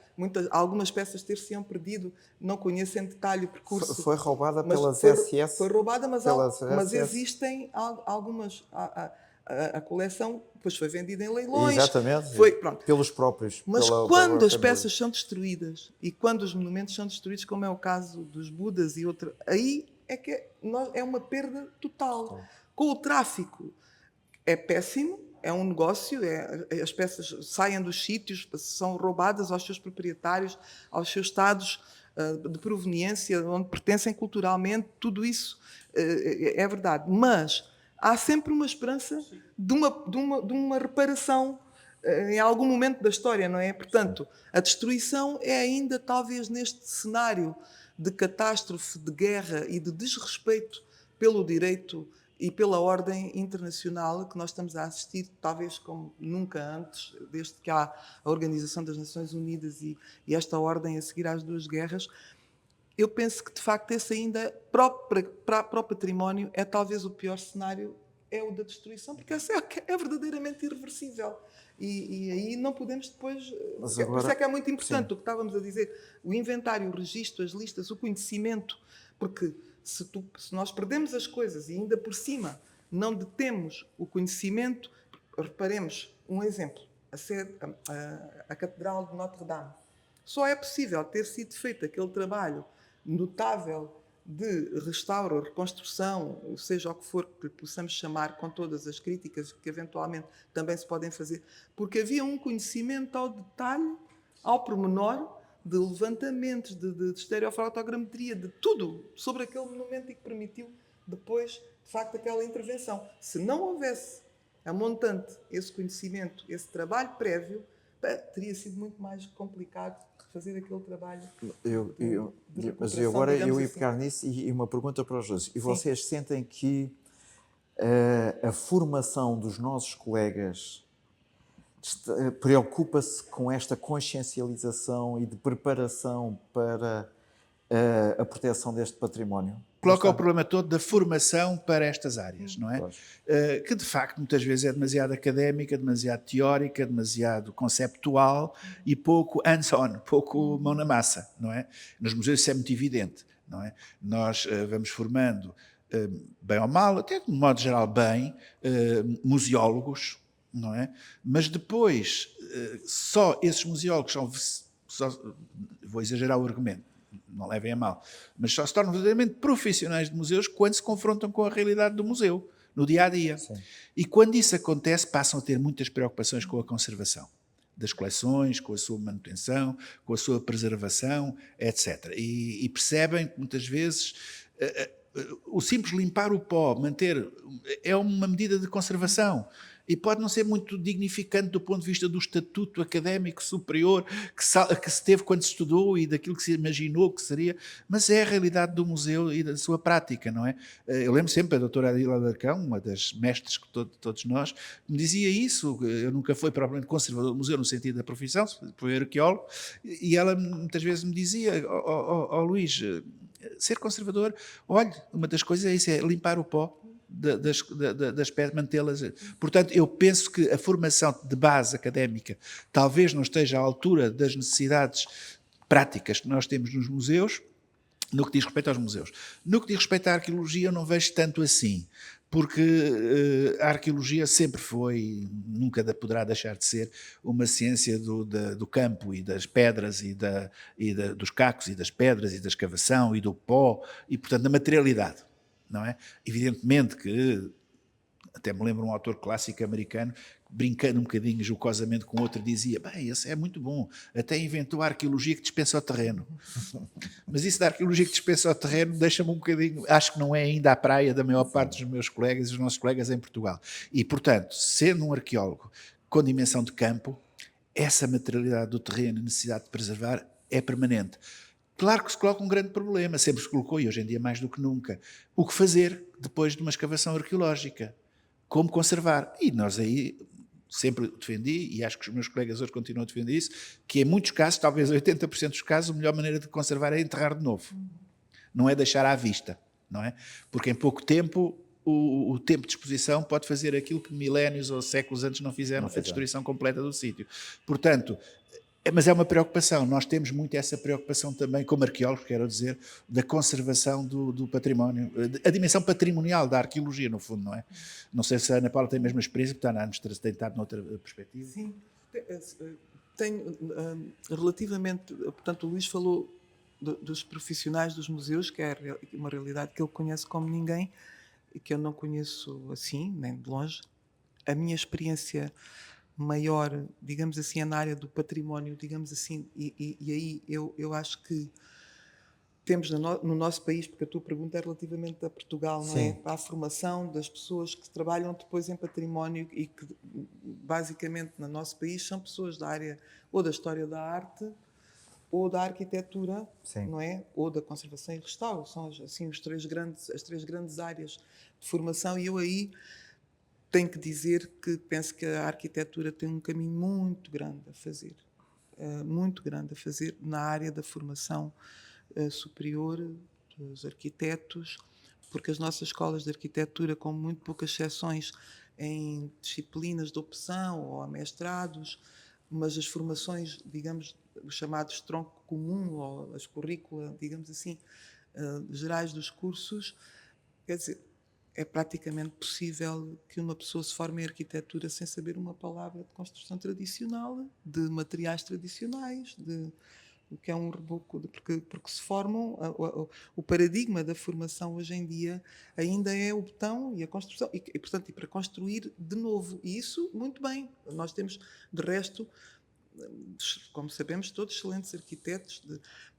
algumas peças ter-se-iam perdido, não conheço em detalhe o percurso. Foi roubada pelas SS. Foi roubada, mas existem algumas. A coleção depois foi vendida em leilões. Exatamente, pelos próprios. Mas quando as peças são destruídas e quando os monumentos são destruídos, como é o caso dos Budas e outros, aí é que é uma perda total. Com o tráfico é péssimo, é um negócio, as peças saem dos sítios, são roubadas aos seus proprietários, aos seus estados de proveniência, onde pertencem culturalmente, tudo isso é verdade. Mas há sempre uma esperança de uma reparação em algum momento da história, não é? Portanto, a destruição é ainda, talvez, neste cenário de catástrofe, de guerra e de desrespeito pelo direito e pela ordem internacional que nós estamos a assistir, talvez como nunca antes, desde que há a Organização das Nações Unidas e esta ordem a seguir às duas guerras. Eu penso que, de facto, esse ainda, para o património, é talvez o pior cenário, é o da destruição, porque essa é verdadeiramente irreversível. E aí não podemos depois... Por isso é que é muito importante, sim, o que estávamos a dizer, o inventário, o registro, as listas, o conhecimento, porque se nós perdemos as coisas e ainda por cima não detemos o conhecimento, reparemos, um exemplo, a Catedral de Notre-Dame. Só é possível ter sido feito aquele trabalho notável de restauro, reconstrução, seja o que for que possamos chamar, com todas as críticas que eventualmente também se podem fazer, porque havia um conhecimento ao detalhe, ao pormenor, de levantamentos, de estereofotogrametria, de tudo sobre aquele monumento e que permitiu depois, de facto, aquela intervenção. Se não houvesse a montante, esse conhecimento, esse trabalho prévio, teria sido muito mais complicado fazer aquele trabalho. Mas agora eu ia pegar nisso e uma pergunta para os dois. E vocês sentem que a formação dos nossos colegas preocupa-se com esta consciencialização e de preparação para a proteção deste património? coloca o problema todo da formação para estas áreas, não é? Pois. Que de facto muitas vezes é demasiado académica, demasiado teórica, demasiado conceptual e pouco hands-on, pouco mão na massa, não é? Nos museus isso é muito evidente, não é? Nós vamos formando, bem ou mal, até de modo geral bem, museólogos, não é? Mas depois, só esses museólogos vou exagerar o argumento, não levem a mal, mas só se tornam verdadeiramente profissionais de museus quando se confrontam com a realidade do museu, no dia-a-dia. Sim. E quando isso acontece, passam a ter muitas preocupações com a conservação das coleções, com a sua manutenção, com a sua preservação, etc. E percebem que muitas vezes o simples limpar o pó, manter, é uma medida de conservação. E pode não ser muito dignificante do ponto de vista do estatuto académico superior que se teve quando se estudou e daquilo que se imaginou que seria, mas é a realidade do museu e da sua prática, não é? Eu lembro sempre a doutora Adila Alarcão, uma das mestres que todos nós, me dizia isso. Eu nunca fui propriamente conservador do museu no sentido da profissão, fui arqueólogo, e ela muitas vezes me dizia: Luís, ser conservador, olhe, uma das coisas é isso, é limpar o pó das pedras, mantê-las. Portanto, eu penso que a formação de base académica talvez não esteja à altura das necessidades práticas que nós temos nos museus, no que diz respeito aos museus. No que diz respeito à arqueologia, eu não vejo tanto assim, porque a arqueologia sempre foi, nunca poderá deixar de ser, uma ciência do campo e das pedras dos cacos e das pedras e da escavação e do pó e, portanto, da materialidade. Não é? Evidentemente que, até me lembro um autor clássico americano, brincando um bocadinho jocosamente com outro, dizia: bem, esse é muito bom, até inventou a arqueologia que dispensa o terreno. Mas isso da arqueologia que dispensa o terreno deixa-me um bocadinho, acho que não é ainda a praia da maior parte dos meus colegas e dos nossos colegas em Portugal. E, portanto, sendo um arqueólogo com dimensão de campo, essa materialidade do terreno, a necessidade de preservar, é permanente. Claro que se coloca um grande problema, sempre se colocou, e hoje em dia mais do que nunca. O que fazer depois de uma escavação arqueológica? Como conservar? E nós aí sempre defendi, e acho que os meus colegas hoje continuam a defender isso, que em muitos casos, talvez 80% dos casos, a melhor maneira de conservar é enterrar de novo. Não é deixar à vista, não é? Porque em pouco tempo, o tempo de exposição pode fazer aquilo que milénios ou séculos antes não fizeram, a destruição completa do sítio. Portanto, mas é uma preocupação, nós temos muito essa preocupação também, como arqueólogos, quero dizer, da conservação do património, a dimensão patrimonial da arqueologia, no fundo, não é? Não sei se a Ana Paula tem a mesma experiência, porque está nos tem estado noutra perspectiva. Sim, tenho, relativamente, portanto, o Luís falou dos profissionais dos museus, que é uma realidade que ele conhece como ninguém, e que eu não conheço assim, nem de longe. A minha experiência maior, digamos assim, é na área do património, digamos assim, e aí eu acho que temos no nosso país, porque a tua pergunta é relativamente a Portugal, não é? Para a formação das pessoas que trabalham depois em património e que, basicamente, no nosso país são pessoas da área ou da história da arte ou da arquitetura, não é? Ou da conservação e restauro. São assim as três grandes áreas de formação, e eu aí tenho que dizer que penso que a arquitetura tem um caminho muito grande a fazer. Muito grande a fazer na área da formação superior dos arquitetos, porque as nossas escolas de arquitetura, com muito poucas exceções em disciplinas de opção ou a mestrados, mas as formações, digamos, os chamados tronco comum ou as currícula, digamos assim, gerais dos cursos, quer dizer, é praticamente possível que uma pessoa se forme em arquitetura sem saber uma palavra de construção tradicional, de materiais tradicionais, de o que é um reboco, porque se formam, o paradigma da formação hoje em dia ainda é o betão e a construção, e portanto, para construir de novo, e isso muito bem, nós temos de resto, como sabemos, todos excelentes arquitetos.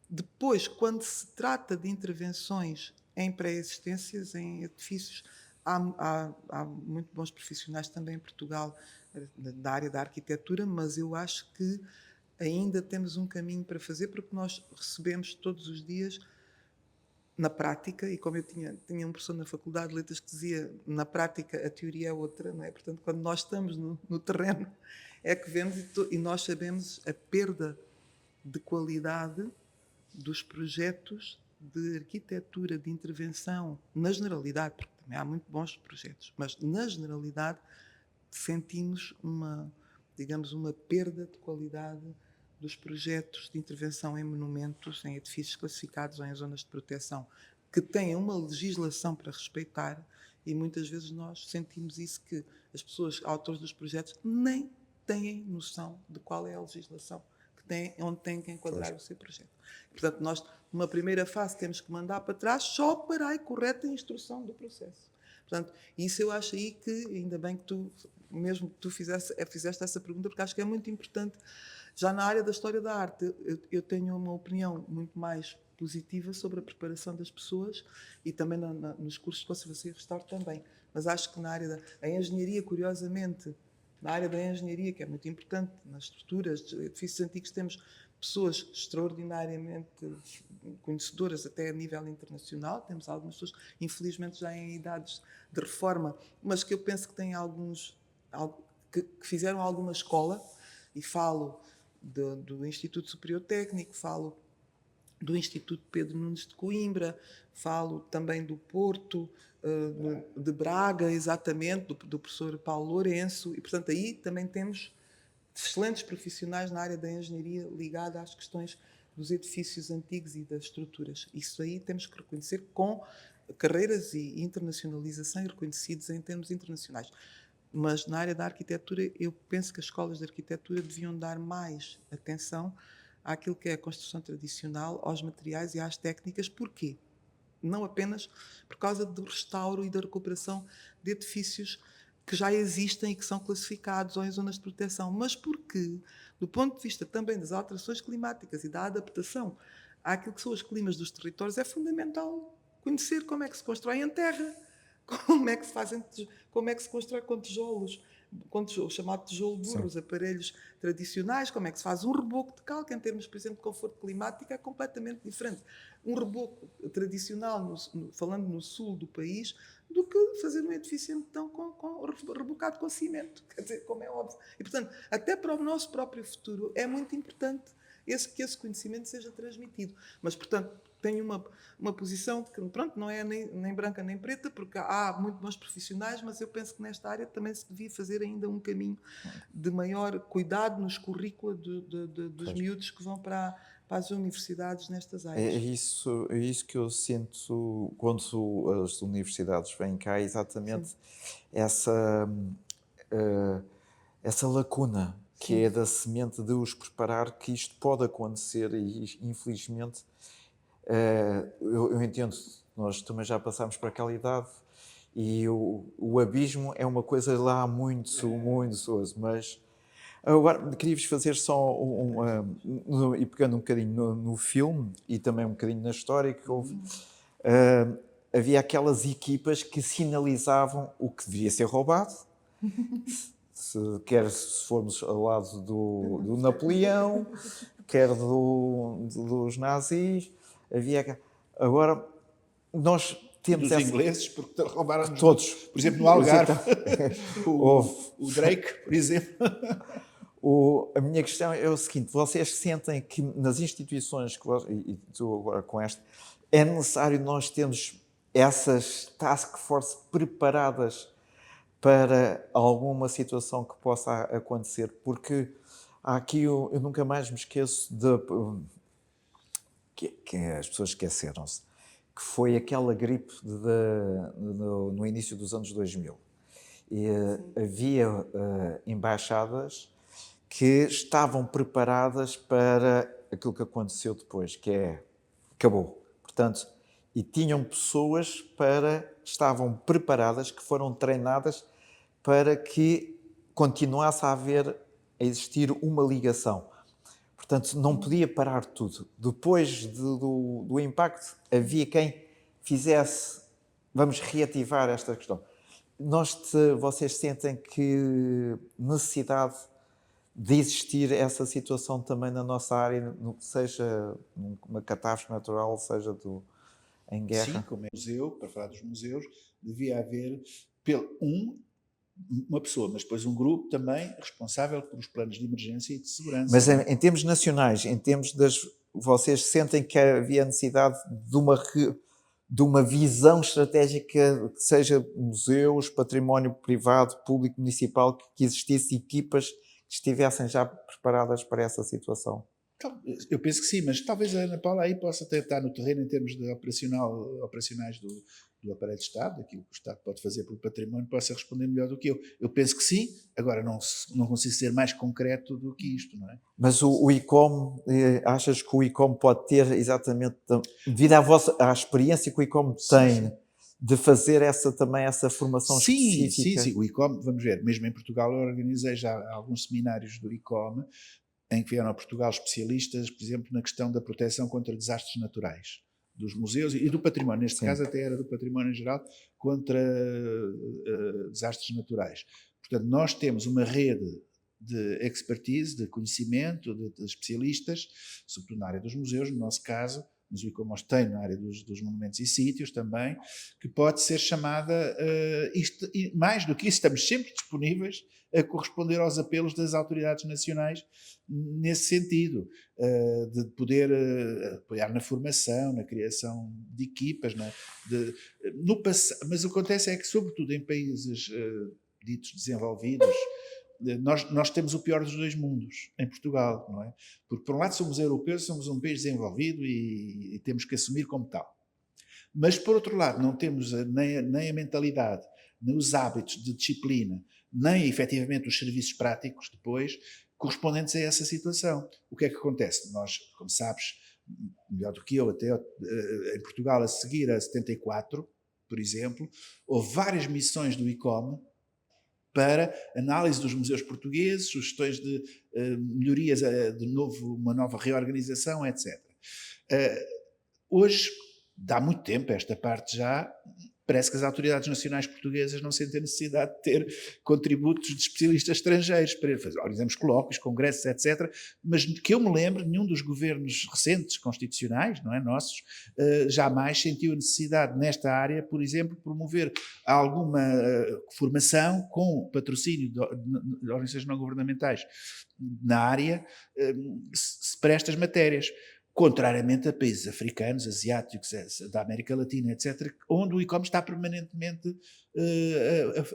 Depois, quando se trata de intervenções em pré-existências, em edifícios, há muito bons profissionais também em Portugal da área da arquitetura, mas eu acho que ainda temos um caminho para fazer, porque nós recebemos todos os dias, na prática, e como eu tinha um professor na Faculdade de Letras que dizia, na prática a teoria é outra, não é? Portanto, quando nós estamos no terreno, é que vemos e nós sabemos a perda de qualidade dos projetos de arquitetura de intervenção, na generalidade, porque também há muito bons projetos, mas na generalidade sentimos digamos, uma perda de qualidade dos projetos de intervenção em monumentos, em edifícios classificados ou em zonas de proteção, que têm uma legislação para respeitar, e muitas vezes nós sentimos isso, que as pessoas, autores dos projetos, nem têm noção de qual é a legislação onde têm que enquadrar o seu projeto. Portanto, nós, numa primeira fase, temos que mandar para trás só para a correta instrução do processo. Portanto, isso eu acho aí que, ainda bem que tu fizeste essa pergunta, porque acho que é muito importante. Já na área da história da arte, eu tenho uma opinião muito mais positiva sobre a preparação das pessoas, e também nos cursos de conservação e restauro também. Mas acho que na área da engenharia, curiosamente, na área da engenharia, que é muito importante, nas estruturas de edifícios antigos, temos pessoas extraordinariamente conhecedoras até a nível internacional. Temos algumas pessoas, infelizmente já em idades de reforma, mas que eu penso que têm que fizeram alguma escola, e falo do Instituto Superior Técnico, falo do Instituto Pedro Nunes de Coimbra, falo também do Porto, de Braga, exatamente, do professor Paulo Lourenço, e portanto aí também temos excelentes profissionais na área da engenharia ligada às questões dos edifícios antigos e das estruturas. Isso aí temos que reconhecer, com carreiras e internacionalização, e reconhecidos em termos internacionais. Mas na área da arquitetura, eu penso que as escolas de arquitetura deviam dar mais atenção àquilo que é a construção tradicional, aos materiais e às técnicas. Porquê? Não apenas por causa do restauro e da recuperação de edifícios que já existem e que são classificados ou em zonas de proteção, mas porque, do ponto de vista também das alterações climáticas e da adaptação àquilo que são os climas dos territórios, é fundamental conhecer como é que se constrói em terra, como é que se constrói com tijolos, o chamado tijolo duro, os aparelhos tradicionais, como é que se faz um reboco de cal, que em termos, por exemplo, de conforto climático é completamente diferente. Um reboco tradicional, falando no sul do país, do que fazer um edifício então rebocado com cimento, quer dizer, como é óbvio. E, portanto, até para o nosso próprio futuro é muito importante que esse conhecimento seja transmitido. Mas, portanto, tenho uma posição que, pronto, não é nem branca nem preta, porque há muito bons profissionais, mas eu penso que nesta área também se devia fazer ainda um caminho de maior cuidado nos currículos dos miúdos que vão para as universidades nestas áreas. É isso que eu sinto quando as universidades vêm cá, exatamente. Sim. Essa lacuna que Sim. é da semente de os preparar, que isto pode acontecer, e infelizmente eu entendo, nós também já passámos para aquela idade, e o abismo é uma coisa lá muito, mas agora queria-vos fazer só e pegando um bocadinho no filme e também um bocadinho na história que houve, havia aquelas equipas que sinalizavam o que devia ser roubado, quer se formos ao lado do Napoleão, quer dos nazis. Agora, nós temos dos ingleses, porque roubaram todos. Por exemplo, no Algarve, o Drake, por exemplo. A minha questão é o seguinte: vocês sentem que nas instituições, e tu agora com esta, é necessário nós termos essas task force preparadas para alguma situação que possa acontecer? Porque há aqui, eu nunca mais me esqueço que as pessoas esqueceram-se, que foi aquela gripe no início dos anos 2000. E havia embaixadas que estavam preparadas para aquilo que aconteceu depois, acabou. Portanto, e tinham pessoas estavam preparadas, que foram treinadas para que continuasse a existir uma ligação. Portanto, não podia parar tudo. Depois do impacto, havia quem fizesse, vamos reativar esta questão. Vocês sentem que necessidade de existir essa situação também na nossa área, seja numa catástrofe natural, seja em guerra? Sim, como é museu, para falar dos museus, devia haver uma pessoa, mas depois um grupo também responsável pelos planos de emergência e de segurança. Mas em termos nacionais, em termos vocês sentem que havia necessidade de uma visão estratégica, que seja museus, património privado, público, municipal, que existisse equipas que estivessem já preparadas para essa situação? Eu penso que sim, mas talvez a Ana Paula aí possa até estar no terreno em termos de operacionais do aparelho de Estado, aquilo que o Estado pode fazer pelo património, possa responder melhor do que eu. Eu penso que sim, agora não consigo ser mais concreto do que isto, não é? Mas o ICOM, achas que o ICOM pode ter exatamente, devido à experiência que o ICOM tem, de fazer também essa formação específica? Sim. O ICOM, vamos ver, mesmo em Portugal eu organizei já alguns seminários do ICOM, em que vieram a Portugal especialistas, por exemplo, na questão da proteção contra desastres naturais, dos museus e do património, neste caso até era do património em geral, contra desastres naturais. Portanto, nós temos uma rede de expertise, de conhecimento, de especialistas, sobretudo na área dos museus, no nosso caso, mas o ICOMOS tem na área dos monumentos e sítios também, que pode ser chamada, e mais do que isso, estamos sempre disponíveis a corresponder aos apelos das autoridades nacionais nesse sentido, de poder apoiar na formação, na criação de equipas, mas o que acontece é que, sobretudo em países ditos desenvolvidos, nós temos o pior dos dois mundos em Portugal, não é? Porque por um lado somos europeus, somos um país desenvolvido e temos que assumir como tal. Mas por outro lado não temos nem a mentalidade, nem os hábitos de disciplina, nem efetivamente os serviços práticos depois correspondentes a essa situação. O que é que acontece? Nós, como sabes, melhor do que eu, até em Portugal a seguir a 74, por exemplo, houve várias missões do ICOM para análise dos museus portugueses, sugestões de melhorias, uma nova reorganização, etc. Hoje, dá muito tempo, esta parte já, parece que as autoridades nacionais portuguesas não sentem necessidade de ter contributos de especialistas estrangeiros para fazer, organizamos colóquios, congressos, etc. Mas que eu me lembro, nenhum dos governos recentes, constitucionais, não é, nossos, jamais sentiu a necessidade nesta área, por exemplo, promover alguma formação com patrocínio de organizações não governamentais na área para estas matérias. Contrariamente a países africanos, asiáticos, da América Latina, etc., onde o ICOM está permanentemente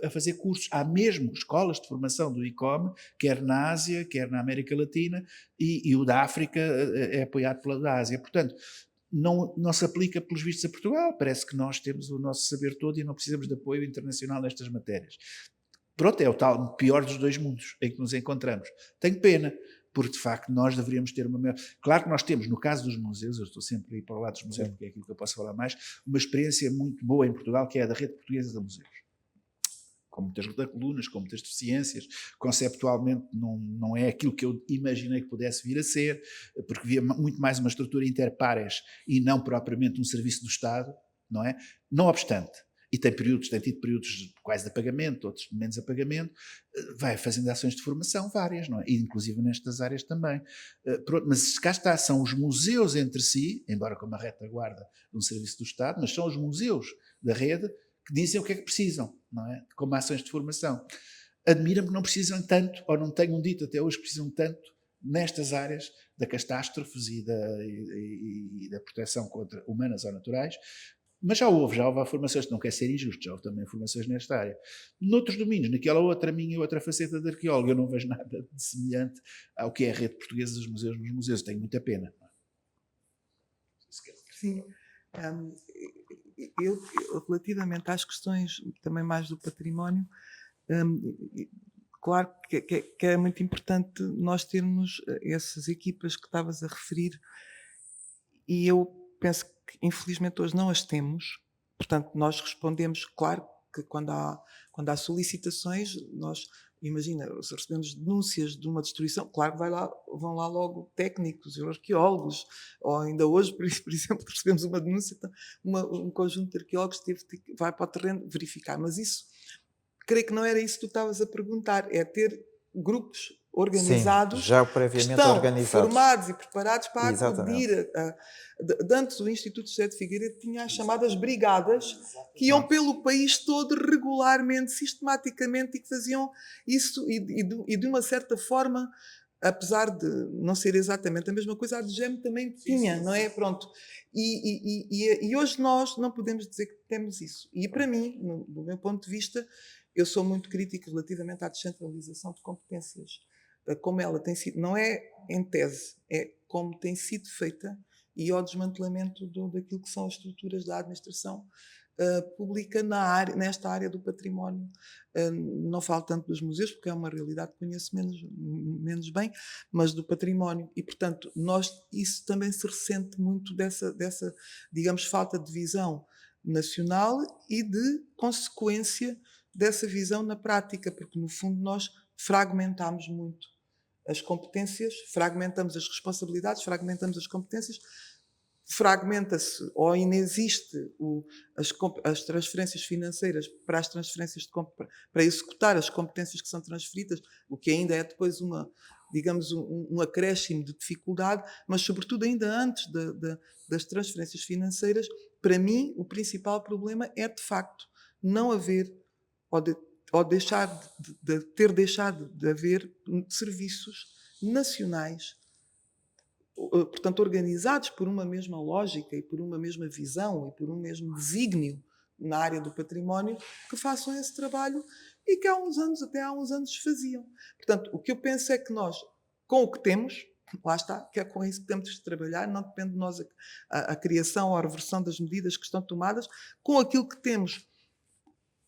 a fazer cursos. Há mesmo escolas de formação do ICOM, quer na Ásia, quer na América Latina, e o da África é apoiado pela da Ásia. Portanto, não se aplica, pelos vistos, a Portugal. Parece que nós temos o nosso saber todo e não precisamos de apoio internacional nestas matérias. Pronto, é o tal pior dos dois mundos em que nos encontramos. Tenho pena, porque de facto nós deveríamos ter uma maior... Claro que nós temos, no caso dos museus, eu estou sempre a ir para o lado dos museus, porque é aquilo que eu posso falar mais, uma experiência muito boa em Portugal, que é a da Rede Portuguesa de Museus. Com muitas colunas, com muitas deficiências, conceptualmente não é aquilo que eu imaginei que pudesse vir a ser, porque havia muito mais uma estrutura interpares e não propriamente um serviço do Estado, não é? Não obstante, e tem tido períodos quase de apagamento, outros de menos apagamento, vai fazendo ações de formação várias, não é? E inclusive nestas áreas também. Mas cá está, são os museus entre si, embora com uma retaguarda de um serviço do Estado, mas são os museus da rede que dizem o que é que precisam, não é? Como ações de formação. Admira-me que não precisam tanto, ou não tenham dito até hoje que precisam tanto, nestas áreas da catástrofes e da proteção contra humanas ou naturais. Mas já houve formações, não quer ser injusto, já houve também formações nesta área. Noutros domínios, naquela minha outra faceta de arqueólogo, eu não vejo nada de semelhante ao que é a rede portuguesa dos museus nos museus. Tenho muita pena. Sim. Eu, relativamente às questões também mais do património, claro que é muito importante nós termos essas equipas que estavas a referir, e eu penso que infelizmente hoje não as temos. Portanto, nós respondemos, claro que quando há solicitações, nós, imagina, se recebemos denúncias de uma destruição, claro que vão lá logo técnicos, arqueólogos, ou ainda hoje, por exemplo, recebemos uma denúncia, um conjunto de arqueólogos vai para o terreno verificar, mas isso, creio que não era isso que tu estavas a perguntar, é ter grupos organizados, sim, já previamente que estão organizados, formados e preparados para exatamente acudir. Antes o Instituto José de Figueiredo tinha as chamadas brigadas, que iam pelo país todo regularmente, sistematicamente, e que faziam isso e de uma certa forma apesar de não ser exatamente a mesma coisa, a DGEM também tinha, não é? Pronto. E hoje nós não podemos dizer que temos isso. E para mim, do meu ponto de vista, eu sou muito crítico relativamente à descentralização de competências. Como ela tem sido, não é em tese, é como tem sido feita e ao desmantelamento daquilo que são as estruturas da administração pública nesta área do património. Não falo tanto dos museus, porque é uma realidade que conheço menos bem, mas do património. E, portanto, isso também se ressente muito dessa, digamos, falta de visão nacional e de consequência dessa visão na prática, porque, no fundo, nós fragmentamos muito as competências, fragmentamos as responsabilidades, fragmentamos as competências, fragmenta-se ou inexiste as transferências financeiras para as transferências para executar as competências que são transferidas, o que ainda é depois digamos, um acréscimo de dificuldade, mas sobretudo ainda antes das transferências financeiras, para mim o principal problema é de facto não haver ou ter deixado de haver serviços nacionais, portanto, organizados por uma mesma lógica e por uma mesma visão e por um mesmo desígnio na área do património, que façam esse trabalho e que até há uns anos faziam. Portanto, o que eu penso é que nós, com o que temos, lá está, que é com isso que temos de trabalhar, não depende de nós a criação ou a reversão das medidas que estão tomadas, com aquilo que temos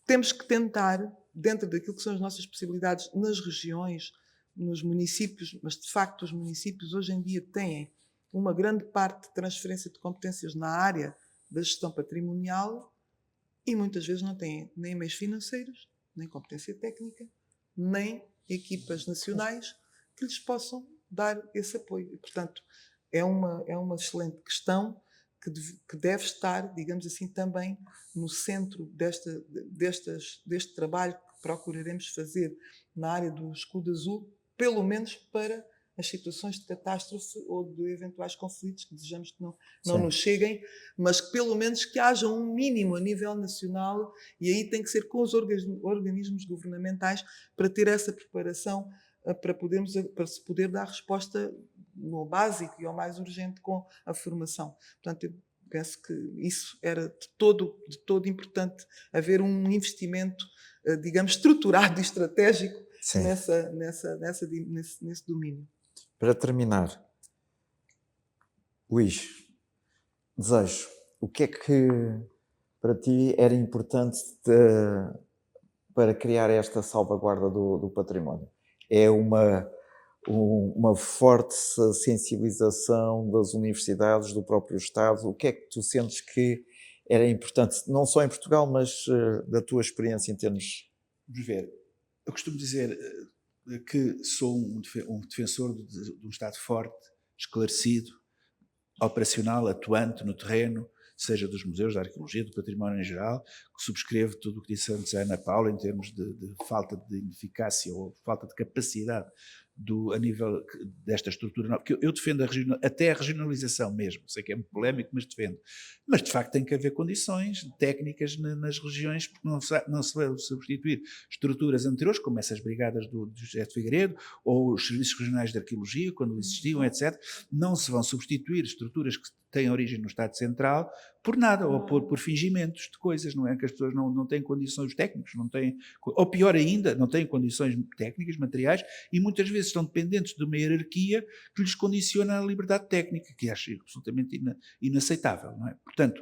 que tentar, dentro daquilo que são as nossas possibilidades nas regiões, nos municípios, mas de facto os municípios hoje em dia têm uma grande parte de transferência de competências na área da gestão patrimonial e muitas vezes não têm nem meios financeiros, nem competência técnica, nem equipas nacionais que lhes possam dar esse apoio. E, portanto, é uma excelente questão que deve estar, digamos assim, também no centro deste trabalho que procuraremos fazer na área do escudo azul, pelo menos para as situações de catástrofe ou de eventuais conflitos que desejamos que não nos cheguem, mas que pelo menos que haja um mínimo a nível nacional, e aí tem que ser com os organismos governamentais para ter essa preparação, para se poder dar resposta no básico e ao mais urgente com a formação. Portanto, eu penso que isso era de todo importante, haver um investimento, digamos, estruturado e estratégico nesse domínio. Para terminar, Luís, desejo, o que é que para ti era importante para criar esta salvaguarda do património? É uma forte sensibilização das universidades, do próprio Estado? O que é que tu sentes que era importante, não só em Portugal, mas da tua experiência em termos... Vamos ver. Eu costumo dizer que sou um defensor de um Estado forte, esclarecido, operacional, atuante no terreno, seja dos museus, da arqueologia, do património em geral, que subscrevo tudo o que disse antes a Ana Paula em termos de falta de eficácia ou falta de capacidade a nível desta estrutura, que eu defendo até a regionalização mesmo, sei que é muito polémico, mas defendo. Mas de facto tem que haver condições técnicas nas regiões, porque não se vai substituir estruturas anteriores, como essas brigadas do José de Figueiredo, ou os serviços regionais de arqueologia, quando existiam, etc. Não se vão substituir estruturas que têm origem no Estado Central por nada, ou por fingimentos de coisas, não é? Que as pessoas não têm condições técnicas, não têm, ou pior ainda, não têm condições técnicas, materiais, e muitas vezes estão dependentes de uma hierarquia que lhes condiciona a liberdade técnica, que acho absolutamente inaceitável, não é? Portanto,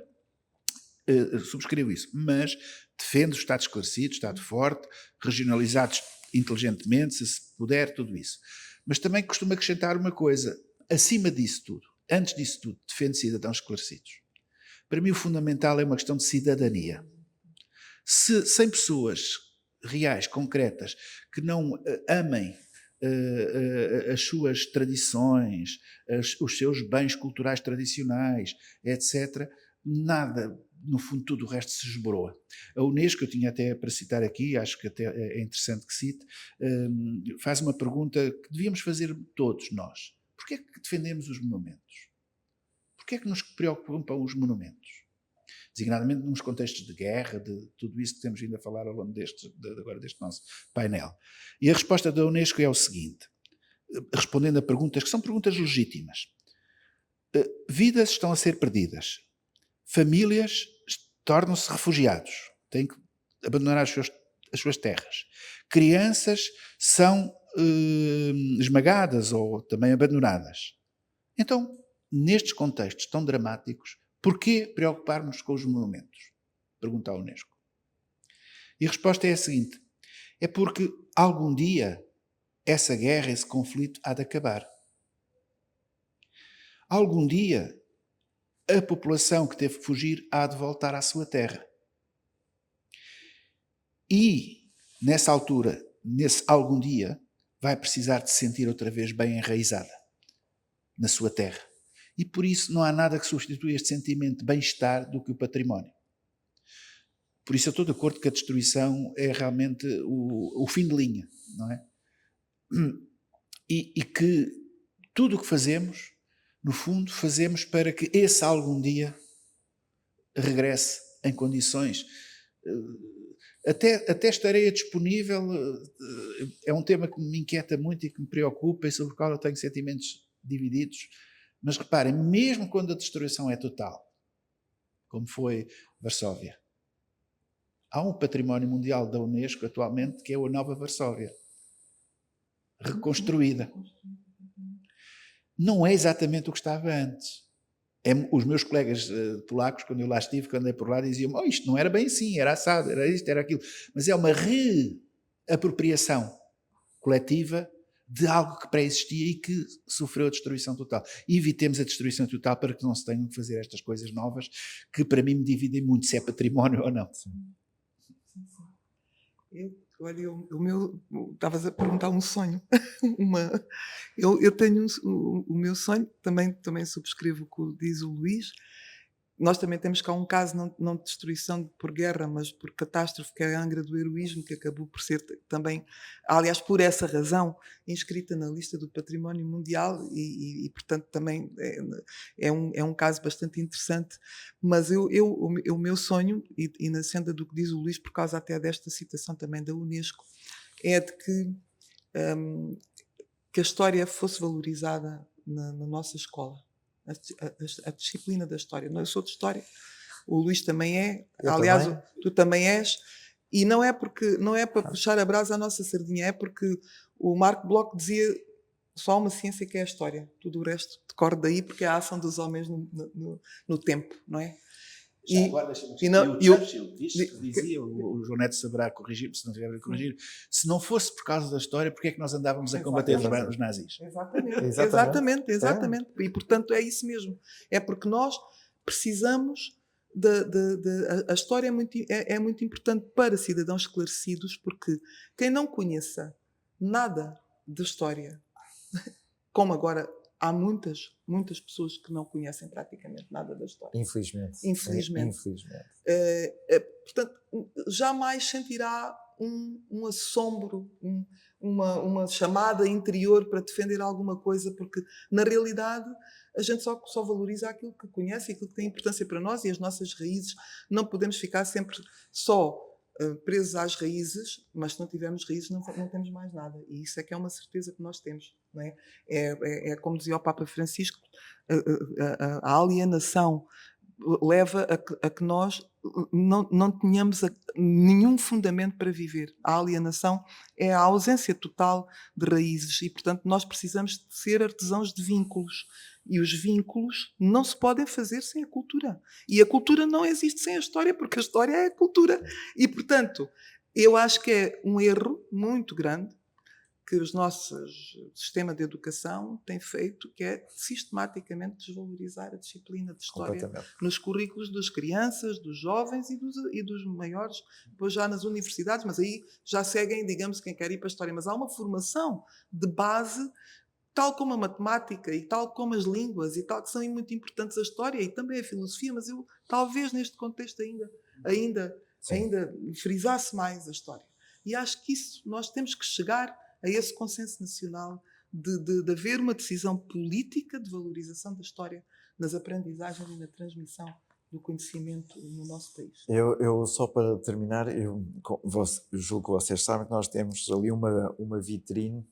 subscrevo isso, mas defendo o Estado esclarecido, Estado forte, regionalizados inteligentemente, se puder, tudo isso. Mas também costumo acrescentar uma coisa, acima disso tudo, antes disso tudo, defendo cidadãos esclarecidos. Para mim o fundamental é uma questão de cidadania. Sem pessoas reais, concretas, que não amem as suas tradições, os seus bens culturais tradicionais, etc., nada, no fundo, tudo o resto se esboroa. A Unesco, eu tinha até para citar aqui, acho que até é interessante que cite, faz uma pergunta que devíamos fazer todos nós. Porquê é que defendemos os monumentos? Porquê é que nos preocupam os monumentos? Designadamente nos contextos de guerra, de tudo isso que temos vindo a falar ao longo agora deste nosso painel. E a resposta da Unesco é o seguinte: respondendo a perguntas que são perguntas legítimas. Vidas estão a ser perdidas. Famílias tornam-se refugiados. Têm que abandonar as suas terras. Crianças são esmagadas ou também abandonadas. Então, nestes contextos tão dramáticos, porquê preocupar-nos com os monumentos? Pergunta a Unesco. E a resposta é a seguinte: é porque algum dia essa guerra, esse conflito há de acabar. Algum dia a população que teve que fugir há de voltar à sua terra. E, nessa altura, nesse algum dia, vai precisar de se sentir outra vez bem enraizada na sua terra. E por isso não há nada que substitua este sentimento de bem-estar do que o património. Por isso eu estou de acordo que a destruição é realmente o fim de linha, não é? E que tudo o que fazemos, no fundo, fazemos para que esse algum dia regresse em condições. Até estarei disponível, é um tema que me inquieta muito e que me preocupa e sobre o qual eu tenho sentimentos divididos, mas reparem, mesmo quando a destruição é total, como foi Varsóvia, há um património mundial da Unesco atualmente que é a Nova Varsóvia, reconstruída. Não é exatamente o que estava antes. Os meus colegas polacos, quando eu lá estive, quando andei por lá, diziam: oh, isto não era bem assim, era assado, era isto, era aquilo. Mas é uma reapropriação coletiva de algo que pré-existia e que sofreu a destruição total. E evitemos a destruição total para que não se tenham que fazer estas coisas novas que para mim me dividem muito se é património ou não. Olha, estavas a perguntar um sonho. Eu tenho o meu sonho, também subscrevo o que diz o Luís. Nós também temos cá um caso, não de destruição por guerra, mas por catástrofe, que é a Angra do Heroísmo, que acabou por ser também, aliás, por essa razão, inscrita na lista do Património Mundial e portanto, também é um caso bastante interessante. Mas o meu sonho, e na senda do que diz o Luís, por causa até desta citação também da Unesco, é de que a história fosse valorizada na nossa escola. A disciplina da história. Eu sou de história, o Luís também é, aliás, tu também és, e não é para puxar a brasa à nossa sardinha, é porque o Marco Bloch dizia: só há uma ciência que é a história, tudo o resto decorre daí, porque é a ação dos homens no tempo, não é? Já agora deixa-me dizer, o Churchill dizia, o João Neto saberá corrigir-me se não tiver a corrigir, se não fosse por causa da história, porque é que nós andávamos a combater os nazis? Exatamente. E portanto é isso mesmo. É porque nós precisamos a história é muito importante para cidadãos esclarecidos, porque quem não conheça nada de história, como agora há muitas pessoas que não conhecem praticamente nada da história. Infelizmente. Portanto, jamais sentirá um assombro, uma chamada interior para defender alguma coisa, porque, na realidade, a gente só valoriza aquilo que conhece e aquilo que tem importância para nós e as nossas raízes. Não podemos ficar sempre só presos às raízes, mas se não tivermos raízes não temos mais nada. E isso é que é uma certeza que nós temos. Não é? É como dizia o Papa Francisco, a alienação leva a que nós não tenhamos nenhum fundamento para viver. A alienação é a ausência total de raízes e, portanto, nós precisamos de ser artesãos de vínculos. E os vínculos não se podem fazer sem a cultura. E a cultura não existe sem a história, porque a história é a cultura. E, portanto, eu acho que é um erro muito grande que o nosso sistema de educação tem feito, que é sistematicamente desvalorizar a disciplina de história nos currículos das crianças, dos jovens e dos maiores, depois já nas universidades, mas aí já seguem, digamos, quem quer ir para a história. Mas há uma formação de base, tal como a matemática e tal como as línguas e tal, que são muito importantes a história e também a filosofia, mas eu talvez neste contexto ainda frisasse mais a história. E acho que isso nós temos que chegar a esse consenso nacional de haver uma decisão política de valorização da história nas aprendizagens e na transmissão do conhecimento no nosso país. Eu só para terminar, eu julgo que vocês sabem que nós temos ali uma vitrine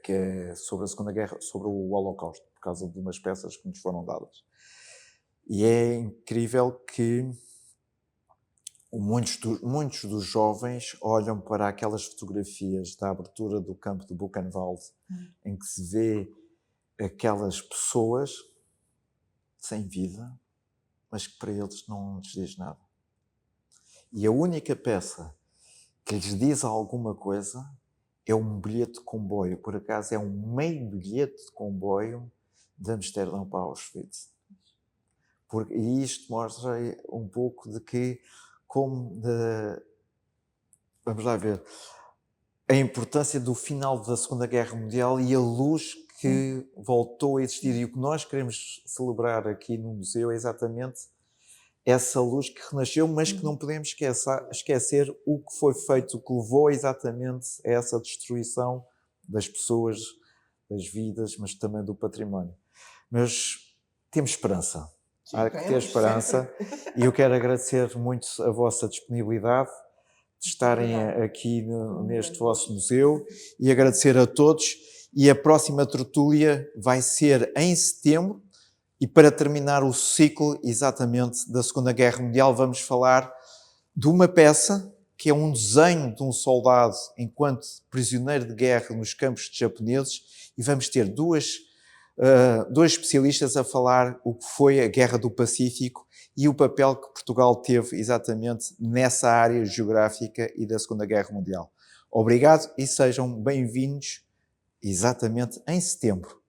que é sobre a Segunda Guerra, sobre o Holocausto, por causa de umas peças que nos foram dadas. E é incrível que muitos dos jovens olham para aquelas fotografias da abertura do campo de Buchenwald, em que se vê aquelas pessoas sem vida, mas que para eles não lhes diz nada. E a única peça que lhes diz alguma coisa é um bilhete de comboio. Por acaso é um meio bilhete de comboio de Amsterdão para Auschwitz. E isto mostra um pouco de que, vamos lá ver, a importância do final da Segunda Guerra Mundial e a luz que voltou a existir. E o que nós queremos celebrar aqui no museu é exatamente essa luz que renasceu, mas que não podemos esquecer o que foi feito, o que levou exatamente a essa destruição das pessoas, das vidas, mas também do património. Mas temos esperança. Há que ter esperança. E eu quero agradecer muito a vossa disponibilidade de estarem aqui neste vosso museu e agradecer a todos. E a próxima tertúlia vai ser em setembro. E para terminar o ciclo exatamente da Segunda Guerra Mundial, vamos falar de uma peça que é um desenho de um soldado enquanto prisioneiro de guerra nos campos de japoneses, e vamos ter dois especialistas a falar o que foi a Guerra do Pacífico e o papel que Portugal teve exatamente nessa área geográfica e da Segunda Guerra Mundial. Obrigado e sejam bem-vindos exatamente em setembro.